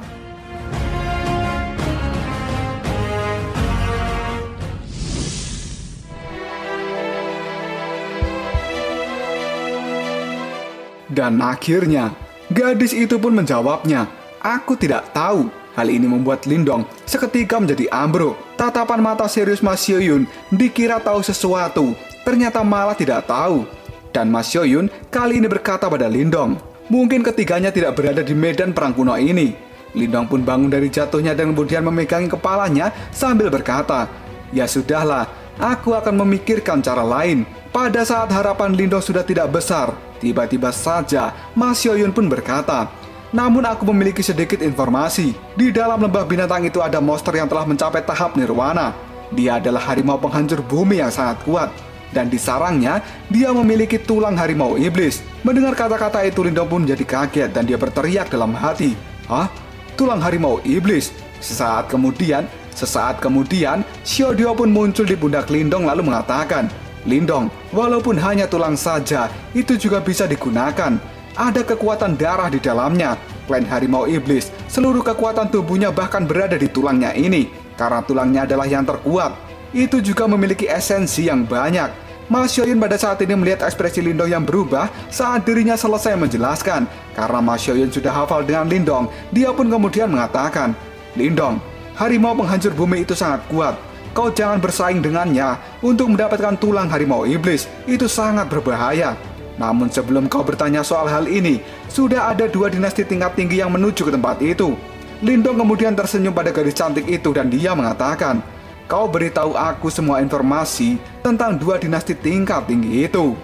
Dan akhirnya, gadis itu pun menjawabnya, "Aku tidak tahu." Hal ini membuat Lindong seketika menjadi ambruk. Tatapan mata serius Mas Hyo-yun dikira tahu sesuatu, ternyata malah tidak tahu. Dan Mas Hyo-yun kali ini berkata pada Lindong, mungkin ketiganya tidak berada di medan perang kuno ini. Lindong pun bangun dari jatuhnya dan kemudian memegangi kepalanya sambil berkata, "Ya sudahlah, aku akan memikirkan cara lain." Pada saat harapan Lindong sudah tidak besar, tiba-tiba saja Mas Hyo-yun pun berkata, "Namun aku memiliki sedikit informasi. Di dalam lembah binatang itu ada monster yang telah mencapai tahap nirwana. Dia adalah harimau penghancur bumi yang sangat kuat. Dan di sarangnya, dia memiliki tulang harimau iblis." Mendengar kata-kata itu, Lindong pun menjadi kaget dan dia berteriak dalam hati, "Hah? Tulang harimau iblis?" Sesaat kemudian, Xiaodio pun muncul di pundak Lindong lalu mengatakan, "Lindong, walaupun hanya tulang saja, itu juga bisa digunakan. Ada kekuatan darah di dalamnya. Klaim harimau iblis, seluruh kekuatan tubuhnya bahkan berada di tulangnya ini. Karena tulangnya adalah yang terkuat. Itu juga memiliki esensi yang banyak." Mas Hyo-yun pada saat ini melihat ekspresi Lindong yang berubah saat dirinya selesai menjelaskan. Karena Mas Hyo-yun sudah hafal dengan Lindong, dia pun kemudian mengatakan, "Lindong, harimau penghancur bumi itu sangat kuat. Kau jangan bersaing dengannya untuk mendapatkan tulang harimau iblis. Itu sangat berbahaya. Namun sebelum kau bertanya soal hal ini, sudah ada 2 dinasti tingkat tinggi yang menuju ke tempat itu." Lindong kemudian tersenyum pada gadis cantik itu dan dia mengatakan, "Kau beritahu aku semua informasi tentang 2 dinasti tingkat tinggi itu."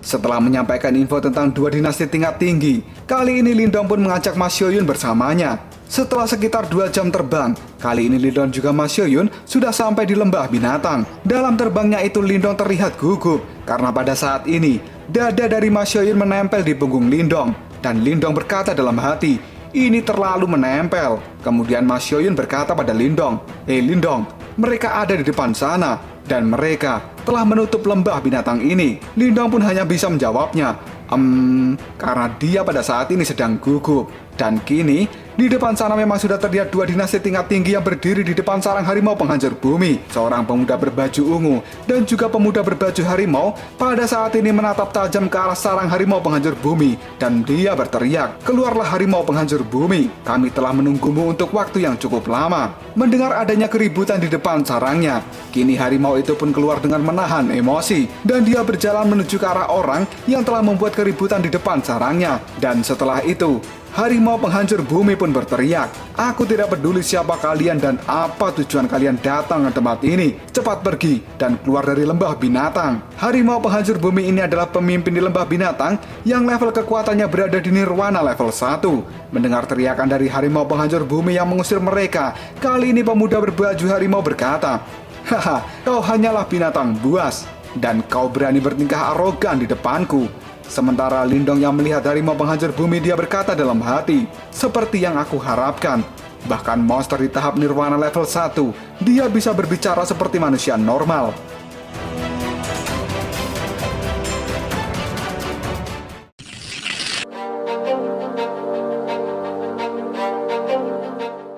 Setelah menyampaikan info tentang 2 dinasti tingkat tinggi, kali ini Lindong pun mengajak Mas Hyo-yun bersamanya. Setelah sekitar 2 jam terbang, kali ini Lindong juga Mas Hyo-yun sudah sampai di lembah binatang. Dalam terbangnya itu Lindong terlihat gugup, karena pada saat ini, dada dari Mas Hyo-yun menempel di punggung Lindong. Dan Lindong berkata dalam hati, "Ini terlalu menempel." Kemudian Mas Hyo-yun berkata pada Lindong, "Hei Lindong, mereka ada di depan sana. Dan mereka telah menutup lembah binatang ini." Lindong pun hanya bisa menjawabnya, karena dia pada saat ini sedang gugup. Dan kini, di depan sana memang sudah terlihat 2 dinasti tingkat tinggi yang berdiri di depan sarang harimau penghancur bumi. Seorang pemuda berbaju ungu dan juga pemuda berbaju harimau pada saat ini menatap tajam ke arah sarang harimau penghancur bumi. Dan dia berteriak, "Keluarlah harimau penghancur bumi. Kami telah menunggumu untuk waktu yang cukup lama." Mendengar adanya keributan di depan sarangnya, kini harimau itu pun keluar dengan menahan emosi. Dan dia berjalan menuju ke arah orang yang telah membuat keributan di depan sarangnya. Dan setelah itu, harimau penghancur bumi pun berteriak, "Aku tidak peduli siapa kalian dan apa tujuan kalian datang ke tempat ini. Cepat pergi dan keluar dari lembah binatang." Harimau penghancur bumi ini adalah pemimpin di lembah binatang yang level kekuatannya berada di nirwana level 1. Mendengar teriakan dari harimau penghancur bumi yang mengusir mereka, kali ini pemuda berbaju harimau berkata, "Haha, kau hanyalah binatang buas dan kau berani bertingkah arogan di depanku." Sementara Lindong yang melihat harimau penghancur bumi, dia berkata dalam hati, "Seperti yang aku harapkan. Bahkan monster di tahap nirwana level 1, dia bisa berbicara seperti manusia normal."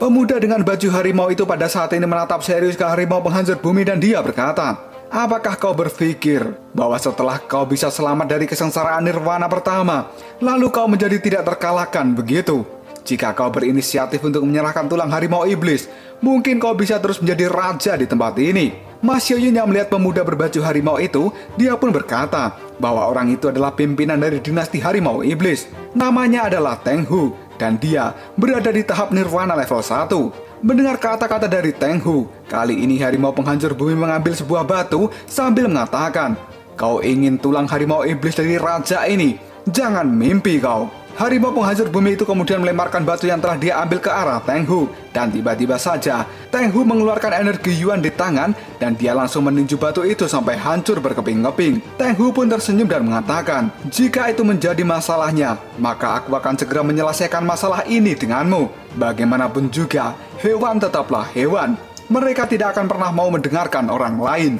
Pemuda dengan baju harimau itu pada saat ini menatap serius ke harimau penghancur bumi dan dia berkata, "Apakah kau berpikir bahwa setelah kau bisa selamat dari kesengsaraan nirwana pertama, lalu kau menjadi tidak terkalahkan begitu? Jika kau berinisiatif untuk menyerahkan tulang harimau iblis, mungkin kau bisa terus menjadi raja di tempat ini." Mas Hyo-yun yang melihat pemuda berbaju harimau itu, dia pun berkata bahwa orang itu adalah pimpinan dari dinasti harimau iblis. Namanya adalah Teng Hu, dan dia berada di tahap nirwana level 1. Mendengar kata-kata dari Teng Hu, kali ini harimau penghancur bumi mengambil sebuah batu sambil mengatakan, "Kau ingin tulang harimau iblis dari raja ini? Jangan mimpi kau." Harimau penghancur bumi itu kemudian melemparkan batu yang telah dia ambil ke arah Teng Hu. Dan tiba-tiba saja, Teng Hu mengeluarkan energi Yuan di tangan dan dia langsung meninju batu itu sampai hancur berkeping-keping. Teng Hu pun tersenyum dan mengatakan, "Jika itu menjadi masalahnya, maka aku akan segera menyelesaikan masalah ini denganmu. Bagaimanapun juga, hewan tetaplah hewan. Mereka tidak akan pernah mau mendengarkan orang lain."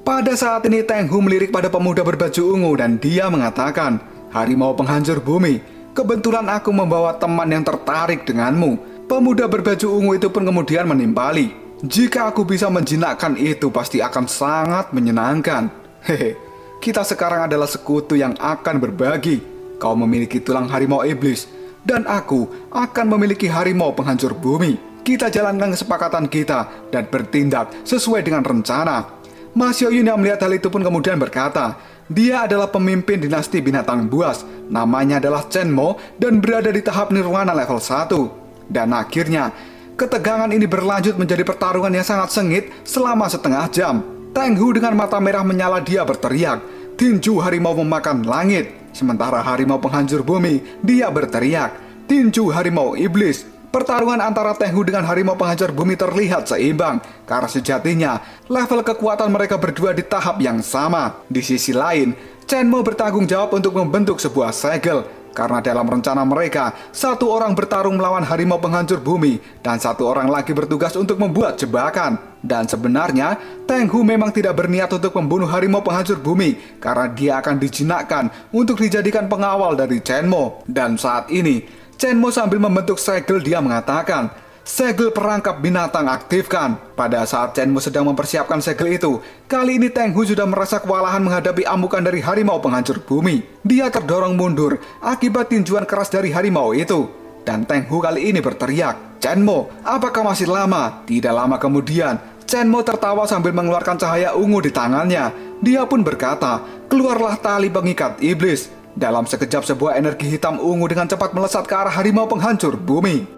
Pada saat ini Teng Hu melirik pada pemuda berbaju ungu dan dia mengatakan, "Harimau penghancur bumi, kebetulan aku membawa teman yang tertarik denganmu." Pemuda berbaju ungu itu pun kemudian menimpali, "Jika aku bisa menjinakkan itu pasti akan sangat menyenangkan. Hehe, kita sekarang adalah sekutu yang akan berbagi. Kau memiliki tulang harimau iblis dan aku akan memiliki harimau penghancur bumi. Kita jalankan kesepakatan kita dan bertindak sesuai dengan rencana." Ma Xiaoyun yang melihat hal itu pun kemudian berkata, dia adalah pemimpin dinasti binatang buas, namanya adalah Chen Mo dan berada di tahap nirwana level 1. Dan akhirnya, ketegangan ini berlanjut menjadi pertarungan yang sangat sengit selama setengah jam. Teng Hu dengan mata merah menyala dia berteriak, "Tinju harimau memakan langit." Sementara harimau penghancur bumi, dia berteriak, "Tinju harimau iblis." Pertarungan antara Teng Hu dengan harimau penghancur bumi terlihat seimbang, karena sejatinya level kekuatan mereka berdua di tahap yang sama. Di sisi lain, Chen Mo bertanggung jawab untuk membentuk sebuah segel, karena dalam rencana mereka, satu orang bertarung melawan harimau penghancur bumi, dan satu orang lagi bertugas untuk membuat jebakan. Dan sebenarnya, Teng Hu memang tidak berniat untuk membunuh harimau penghancur bumi, karena dia akan dijinakkan untuk dijadikan pengawal dari Chen Mo. Dan saat ini, Chen Mo sambil membentuk segel dia mengatakan, "Segel perangkap binatang aktifkan." Pada saat Chen Mo sedang mempersiapkan segel itu, kali ini Teng Hu sudah merasa kewalahan menghadapi amukan dari harimau penghancur bumi. Dia terdorong mundur akibat tinjuan keras dari harimau itu. Dan Teng Hu kali ini berteriak, "Chen Mo, apakah masih lama?" Tidak lama kemudian, Chen Mo tertawa sambil mengeluarkan cahaya ungu di tangannya. Dia pun berkata, "Keluarlah tali pengikat iblis." Dalam sekejap sebuah energi hitam ungu dengan cepat melesat ke arah harimau penghancur bumi.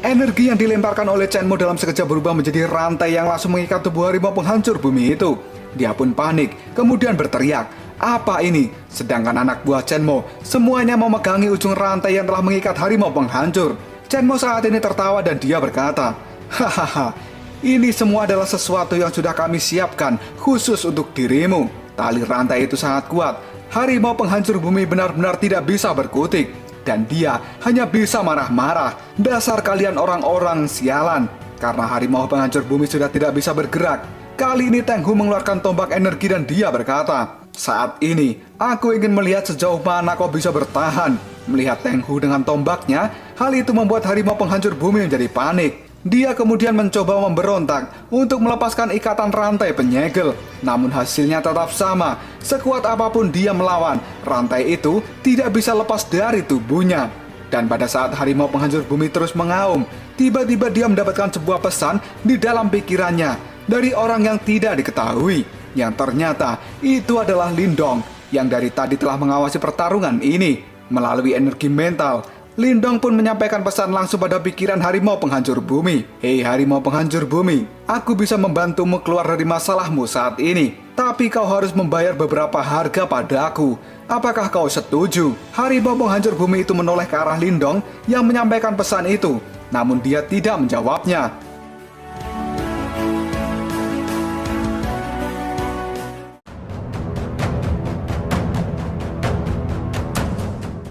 Energi yang dilemparkan oleh Chen Mo dalam sekejap berubah menjadi rantai yang langsung mengikat tubuh harimau penghancur bumi itu. Dia pun panik, kemudian berteriak, "Apa ini?" Sedangkan anak buah Chen Mo semuanya memegangi ujung rantai yang telah mengikat harimau penghancur. Chen Mo saat ini tertawa dan dia berkata, "Hahaha, ini semua adalah sesuatu yang sudah kami siapkan khusus untuk dirimu." Tali rantai itu sangat kuat. Harimau penghancur bumi benar-benar tidak bisa berkutik. Dan dia hanya bisa marah-marah. "Dasar kalian orang-orang sialan." Karena harimau penghancur bumi sudah tidak bisa bergerak, kali ini Teng Hu mengeluarkan tombak energi dan dia berkata, "Saat ini, aku ingin melihat sejauh mana kau bisa bertahan." Melihat Teng Hu dengan tombaknya, hal itu membuat harimau penghancur bumi menjadi panik. Dia kemudian mencoba memberontak untuk melepaskan ikatan rantai penyegel. Namun hasilnya tetap sama. Sekuat apapun dia melawan, rantai itu tidak bisa lepas dari tubuhnya. Dan pada saat harimau penghancur bumi terus mengaum, tiba-tiba dia mendapatkan sebuah pesan di dalam pikirannya dari orang yang tidak diketahui. Yang ternyata itu adalah Lindong yang dari tadi telah mengawasi pertarungan ini. Melalui energi mental, Lindong pun menyampaikan pesan langsung pada pikiran harimau penghancur bumi. "Hei harimau penghancur bumi, aku bisa membantumu keluar dari masalahmu saat ini. Tapi kau harus membayar beberapa harga padaku. Apakah kau setuju?" Harimau penghancur bumi itu menoleh ke arah Lindong yang menyampaikan pesan itu. Namun dia tidak menjawabnya.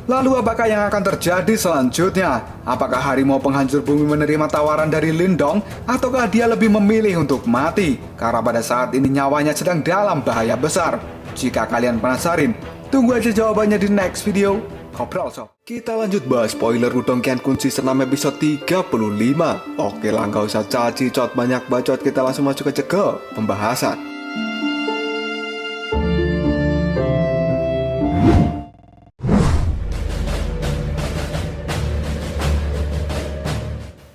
Lalu apakah yang akan terjadi selanjutnya? Apakah harimau penghancur bumi menerima tawaran dari Lindong? Ataukah dia lebih memilih untuk mati? Karena pada saat ini nyawanya sedang dalam bahaya besar. Jika kalian penasaran, tunggu aja jawabannya di next video. Ngobrol sob. Kita lanjut bahas spoiler Wudong Qiankun season 6 episode 35. Oke lah, nggak usah caci cot banyak bacot, kita langsung masuk aja ke pembahasan.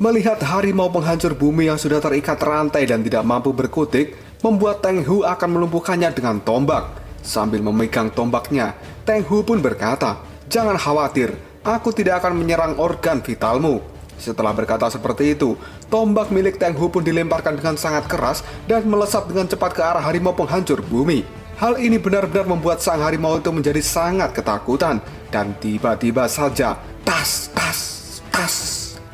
Melihat harimau penghancur bumi yang sudah terikat rantai dan tidak mampu berkutik, membuat Teng Hu akan melumpuhkannya dengan tombak. Sambil memegang tombaknya, Teng Hu pun berkata, "Jangan khawatir, aku tidak akan menyerang organ vitalmu." Setelah berkata seperti itu, tombak milik Teng Hu pun dilemparkan dengan sangat keras dan melesat dengan cepat ke arah harimau penghancur bumi. Hal ini benar-benar membuat sang harimau itu menjadi sangat ketakutan. Dan tiba-tiba saja, tas, tas, tas.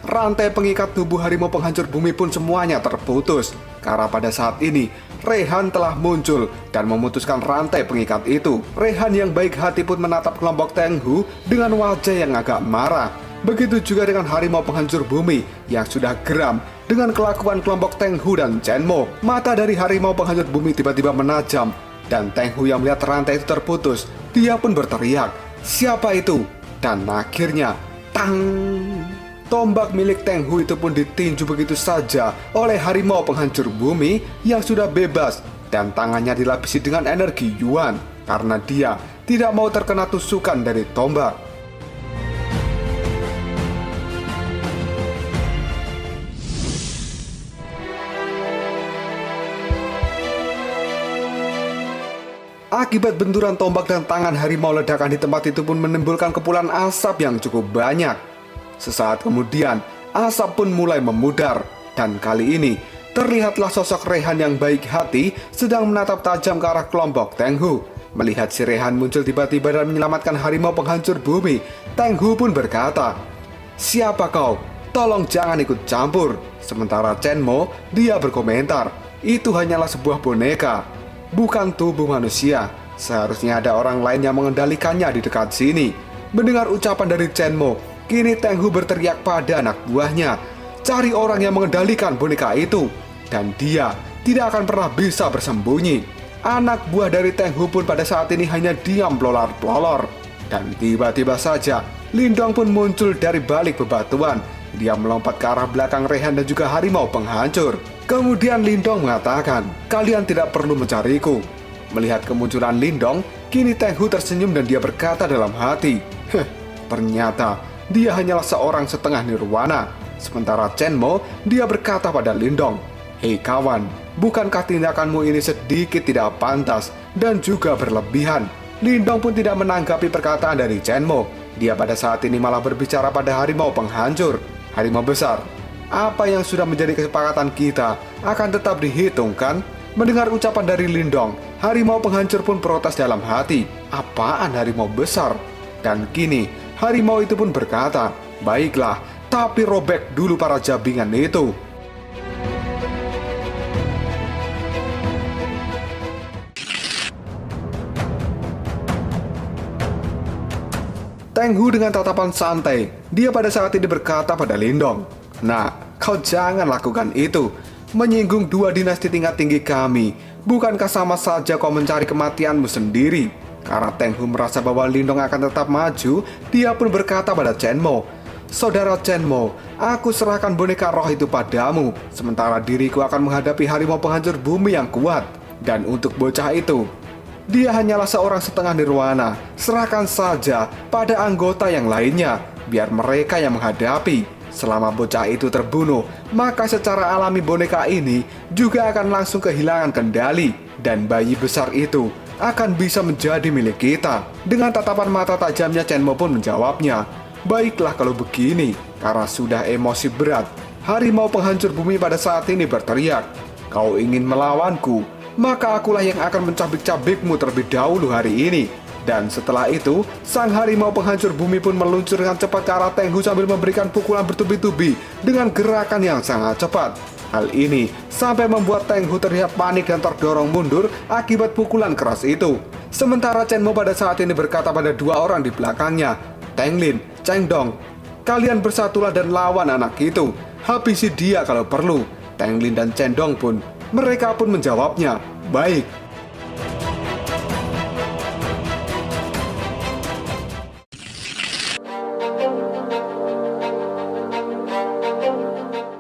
Rantai pengikat tubuh harimau penghancur bumi pun semuanya terputus. Karena pada saat ini, Rehan telah muncul dan memutuskan rantai pengikat itu. Rehan yang baik hati pun menatap kelompok Teng Hu dengan wajah yang agak marah. Begitu juga dengan harimau penghancur bumi yang sudah geram dengan kelakuan kelompok Teng Hu dan Chen Mo. Mata dari harimau penghancur bumi tiba-tiba menajam. Dan Teng Hu yang melihat rantai itu terputus, dia pun berteriak, "Siapa itu?" Dan akhirnya, tang! Tombak milik Teng Hu itu pun ditinju begitu saja oleh harimau penghancur bumi yang sudah bebas. Dan tangannya dilapisi dengan energi Yuan, karena dia tidak mau terkena tusukan dari tombak. Akibat benturan tombak dan tangan harimau, ledakan di tempat itu pun menimbulkan kepulan asap yang cukup banyak. Sesaat kemudian, asap pun mulai memudar. Dan kali ini, terlihatlah sosok Rehan yang baik hati sedang menatap tajam ke arah kelompok Teng Hu. Melihat si Rehan muncul tiba-tiba dan menyelamatkan harimau penghancur bumi, Teng Hu pun berkata, "Siapa kau? Tolong jangan ikut campur." Sementara Chen Mo, dia berkomentar, "Itu hanyalah sebuah boneka, bukan tubuh manusia. Seharusnya ada orang lain yang mengendalikannya di dekat sini." Mendengar ucapan dari Chen Mo, kini Teng Hu berteriak pada anak buahnya, "Cari orang yang mengendalikan boneka itu." Dan dia tidak akan pernah bisa bersembunyi. Anak buah dari Teng Hu pun pada saat ini hanya diam pelolor-pelolor. Dan tiba-tiba saja, Lindong pun muncul dari balik bebatuan. Dia melompat ke arah belakang Rehan dan juga harimau penghancur. Kemudian Lindong mengatakan, "Kalian tidak perlu mencariku." Melihat kemunculan Lindong, kini Teng Hu tersenyum dan dia berkata dalam hati, ternyata dia hanyalah seorang setengah nirwana." Sementara Chen Mo, dia berkata pada Lindong, "Hei kawan, bukankah tindakanmu ini sedikit tidak pantas dan juga berlebihan?" Lindong pun tidak menanggapi perkataan dari Chen Mo. Dia pada saat ini malah berbicara pada harimau penghancur. "Harimau besar, apa yang sudah menjadi kesepakatan kita akan tetap dihitung, kan?" Mendengar ucapan dari Lindong, harimau penghancur pun protes dalam hati. Apaan harimau besar? Dan kini, harimau itu pun berkata, "Baiklah, tapi robek dulu para jabingan itu." Teng Hu dengan tatapan santai, dia pada saat ini berkata pada Lindong, "Nah, kau jangan lakukan itu. Menyinggung dua dinasti tingkat tinggi kami, bukankah sama saja kau mencari kematianmu sendiri?" Karena Teng Hu merasa bahwa Lindong akan tetap maju, dia pun berkata pada Chen Mo, "Saudara Chen Mo, aku serahkan boneka roh itu padamu, sementara diriku akan menghadapi harimau penghancur bumi yang kuat. Dan untuk bocah itu, dia hanyalah seorang setengah nirwana. Serahkan saja pada anggota yang lainnya, biar mereka yang menghadapi. Selama bocah itu terbunuh, maka secara alami boneka ini juga akan langsung kehilangan kendali, dan bayi besar itu akan bisa menjadi milik kita." Dengan tatapan mata tajamnya, Chen Mo pun menjawabnya, "Baiklah kalau begini." Karena sudah emosi berat, harimau penghancur bumi pada saat ini berteriak, "Kau ingin melawanku? Maka akulah yang akan mencabik-cabikmu terlebih dahulu hari ini." Dan setelah itu, sang harimau penghancur bumi pun meluncur dengan cepat ke arah Teng Hu sambil memberikan pukulan bertubi-tubi dengan gerakan yang sangat cepat. Hal ini sampai membuat Teng Hu terlihat panik dan terdorong mundur akibat pukulan keras itu. Sementara Chen Mo pada saat ini berkata pada dua orang di belakangnya, "Teng Lin, Cheng Dong, kalian bersatulah dan lawan anak itu. Habisi dia kalau perlu." Teng Lin dan Chen Dong pun, mereka pun menjawabnya, "Baik."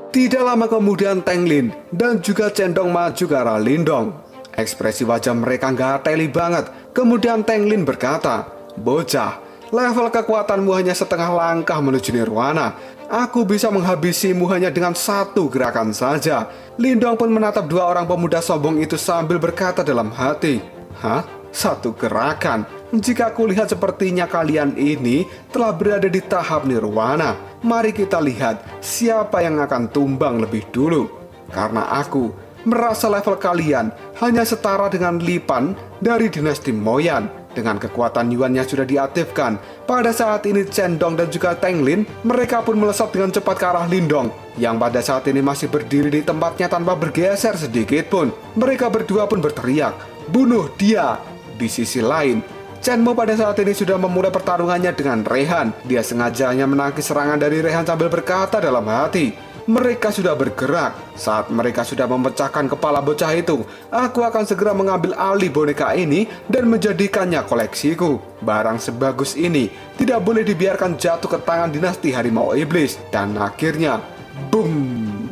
Tidak lama kemudian Teng Lin dan juga Chen Dong maju ke arah Lindong. Ekspresi wajah mereka nggak teli banget. Kemudian Teng Lin berkata, "Bocah, level kekuatanmu hanya setengah langkah menuju nirwana. Aku bisa menghabisimu hanya dengan satu gerakan saja." Lindong pun menatap dua orang pemuda sombong itu sambil berkata dalam hati, "Hah? satu gerakan. Jika kulihat sepertinya kalian ini telah berada di tahap nirwana, mari kita lihat siapa yang akan tumbang lebih dulu. Karena aku merasa level kalian hanya setara dengan Lipan dari dinasti Moyan. Dengan kekuatan Yuan yang sudah diaktifkan, pada saat ini Cendong dan juga Tenglin, mereka pun melesat dengan cepat ke arah Lindong, yang pada saat ini masih berdiri di tempatnya tanpa bergeser sedikit pun. Mereka berdua pun berteriak, "Bunuh dia!" Di sisi lain, Chenmo pada saat ini sudah memulai pertarungannya dengan Rehan. Dia sengaja hanya menangkis serangan dari Rehan sambil berkata dalam hati, mereka sudah bergerak. Saat mereka sudah memecahkan kepala bocah itu, aku akan segera mengambil alih boneka ini dan menjadikannya koleksiku. Barang sebagus ini tidak boleh dibiarkan jatuh ke tangan dinasti harimau iblis. Dan akhirnya, boom!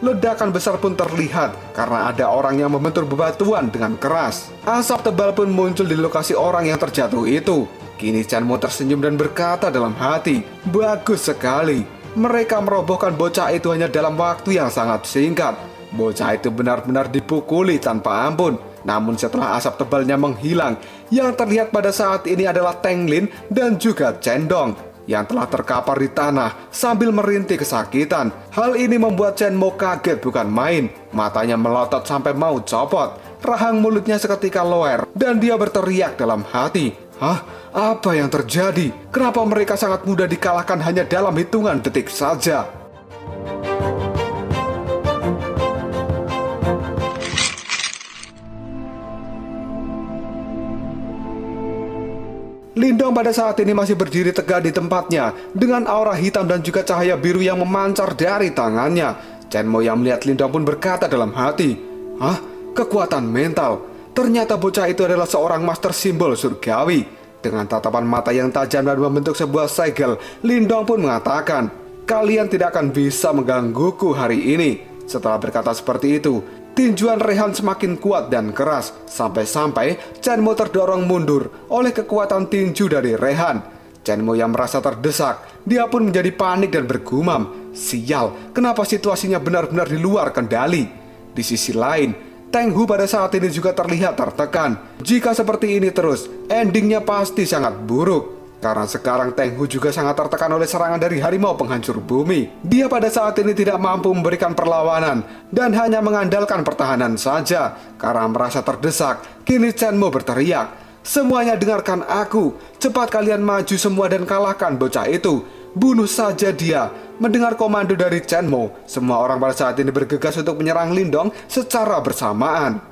Ledakan besar pun terlihat karena ada orang yang membentur bebatuan dengan keras. Asap tebal pun muncul di lokasi orang yang terjatuh itu. Kini Chenmo tersenyum dan berkata dalam hati, bagus sekali. Mereka merobohkan bocah itu hanya dalam waktu yang sangat singkat. Bocah itu benar-benar dipukuli tanpa ampun. Namun setelah asap tebalnya menghilang, yang terlihat pada saat ini adalah Tenglin dan juga Cendong yang telah terkapar di tanah sambil merintih kesakitan. Hal ini membuat Chenmo kaget bukan main. Matanya melotot sampai mau copot. Rahang mulutnya seketika loer dan dia berteriak dalam hati, "Hah? Apa yang terjadi? Kenapa mereka sangat mudah dikalahkan hanya dalam hitungan detik saja?" Lindong pada saat ini masih berdiri tegak di tempatnya dengan aura hitam dan juga cahaya biru yang memancar dari tangannya. Chenmo yang melihat Lindong pun berkata dalam hati, "Hah? Kekuatan mental. Ternyata bocah itu adalah seorang master simbol surgawi." Dengan tatapan mata yang tajam dan membentuk sebuah segel, Lindong pun mengatakan, "Kalian tidak akan bisa menggangguku hari ini." Setelah berkata seperti itu, tinjuan Rehan semakin kuat dan keras, sampai-sampai Chenmo terdorong mundur oleh kekuatan tinju dari Rehan. Chenmo yang merasa terdesak, dia pun menjadi panik dan bergumam, "Sial, kenapa situasinya benar-benar di luar kendali?" Di sisi lain, Teng Hu pada saat ini juga terlihat tertekan. Jika seperti ini terus, endingnya pasti sangat buruk. Karena sekarang Teng Hu juga sangat tertekan oleh serangan dari harimau penghancur bumi. Dia pada saat ini tidak mampu memberikan perlawanan dan hanya mengandalkan pertahanan saja. Karena merasa terdesak, kini Chenmo berteriak, "Semuanya dengarkan aku. Cepat kalian maju semua dan kalahkan bocah itu. Bunuh saja dia." Mendengar komando dari Chenmo, semua orang pada saat ini bergegas untuk menyerang Lindong secara bersamaan.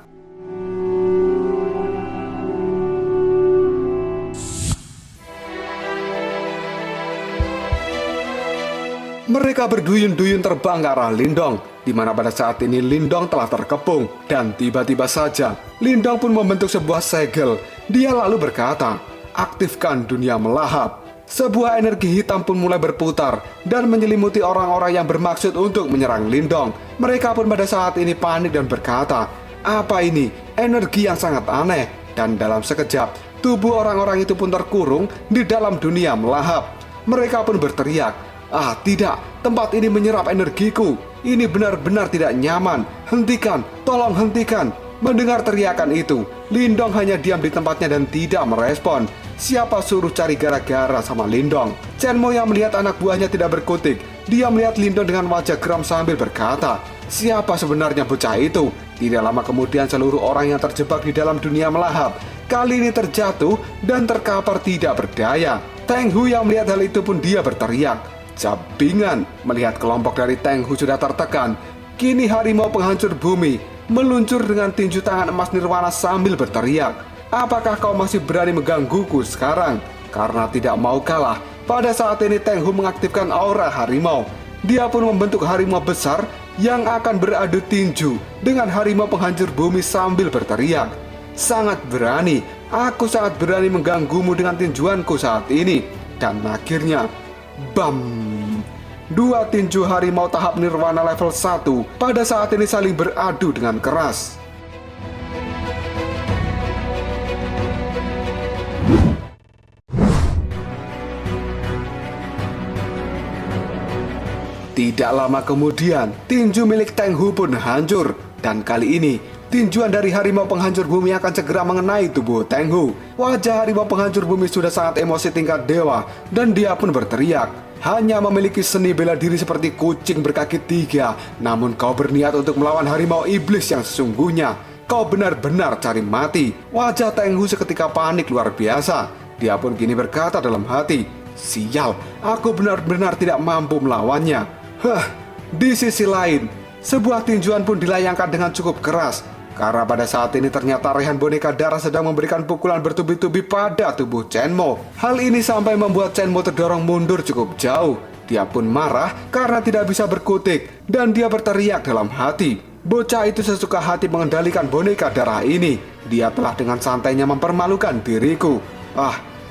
Mereka berduyun-duyun terbang ke arah Lindong, di mana pada saat ini Lindong telah terkepung. Dan tiba-tiba saja, Lindong pun membentuk sebuah segel. Dia lalu berkata, "Aktifkan dunia melahap." Sebuah energi hitam pun mulai berputar dan menyelimuti orang-orang yang bermaksud untuk menyerang Lindong. Mereka pun pada saat ini panik dan berkata, "Apa ini? Energi yang sangat aneh." Dan dalam sekejap, tubuh orang-orang itu pun terkurung di dalam dunia melahap. Mereka pun berteriak, "Ah tidak, tempat ini menyerap energiku. Ini benar-benar tidak nyaman. Hentikan, tolong hentikan." Mendengar teriakan itu, Lindong hanya diam di tempatnya dan tidak merespon. Siapa suruh cari gara-gara sama Lindong? Chenmo yang melihat anak buahnya tidak berkutik, dia melihat Lindong dengan wajah geram sambil berkata, "Siapa sebenarnya bocah itu?" Tidak lama kemudian seluruh orang yang terjebak di dalam dunia melahap kali ini terjatuh dan terkapar tidak berdaya. Teng Hu yang melihat hal itu pun dia berteriak, "Cabingan!" Melihat kelompok dari Teng Hu sudah tertekan, kini harimau penghancur bumi meluncur dengan tinju tangan emas nirwana sambil berteriak, "Apakah kau masih berani menggangguku sekarang?" Karena tidak mau kalah, pada saat ini Teng Hu mengaktifkan aura harimau. Dia pun membentuk harimau besar yang akan beradu tinju dengan harimau penghancur bumi sambil berteriak, "Sangat berani, aku sangat berani mengganggumu dengan tinjuanku saat ini." Dan akhirnya, bam! Dua tinju harimau tahap nirwana level 1 pada saat ini saling beradu dengan keras. Tidak lama kemudian, tinju milik Teng Hu pun hancur. Dan kali ini, tinjuan dari harimau penghancur bumi akan segera mengenai tubuh Teng Hu. Wajah harimau penghancur bumi sudah sangat emosi tingkat dewa, dan dia pun berteriak, "Hanya memiliki seni bela diri seperti kucing berkaki 3, namun kau berniat untuk melawan harimau iblis yang sesungguhnya. Kau benar-benar cari mati." Wajah Teng Hu seketika panik luar biasa. Dia pun kini berkata dalam hati, "Sial, aku benar-benar tidak mampu melawannya." Di sisi lain, sebuah tinjuan pun dilayangkan dengan cukup keras, karena pada saat ini ternyata Rehan boneka darah sedang memberikan pukulan bertubi-tubi pada tubuh Chen Mo. Hal ini sampai membuat Chen Mo terdorong mundur cukup jauh. Dia pun marah karena tidak bisa berkutik, dan dia berteriak dalam hati, "Bocah itu sesuka hati mengendalikan boneka darah ini. Dia telah dengan santainya mempermalukan diriku.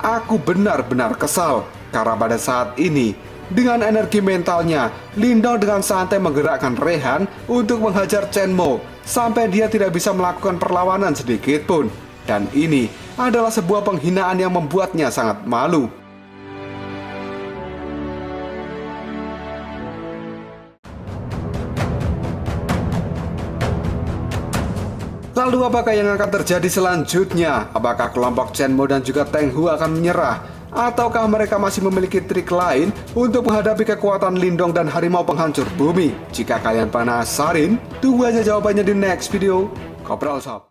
Aku benar-benar kesal." Karena pada saat ini, dengan energi mentalnya, Lindong dengan santai menggerakkan Rehan untuk menghajar Chen Mo sampai dia tidak bisa melakukan perlawanan sedikit pun. Dan ini adalah sebuah penghinaan yang membuatnya sangat malu. Lalu apakah yang akan terjadi selanjutnya? Apakah kelompok Chen Mo dan juga Teng Hu akan menyerah? Ataukah mereka masih memiliki trik lain untuk menghadapi kekuatan Lindong dan harimau penghancur bumi? Jika kalian penasaran, tunggu aja jawabannya di next video. Kopral Shop.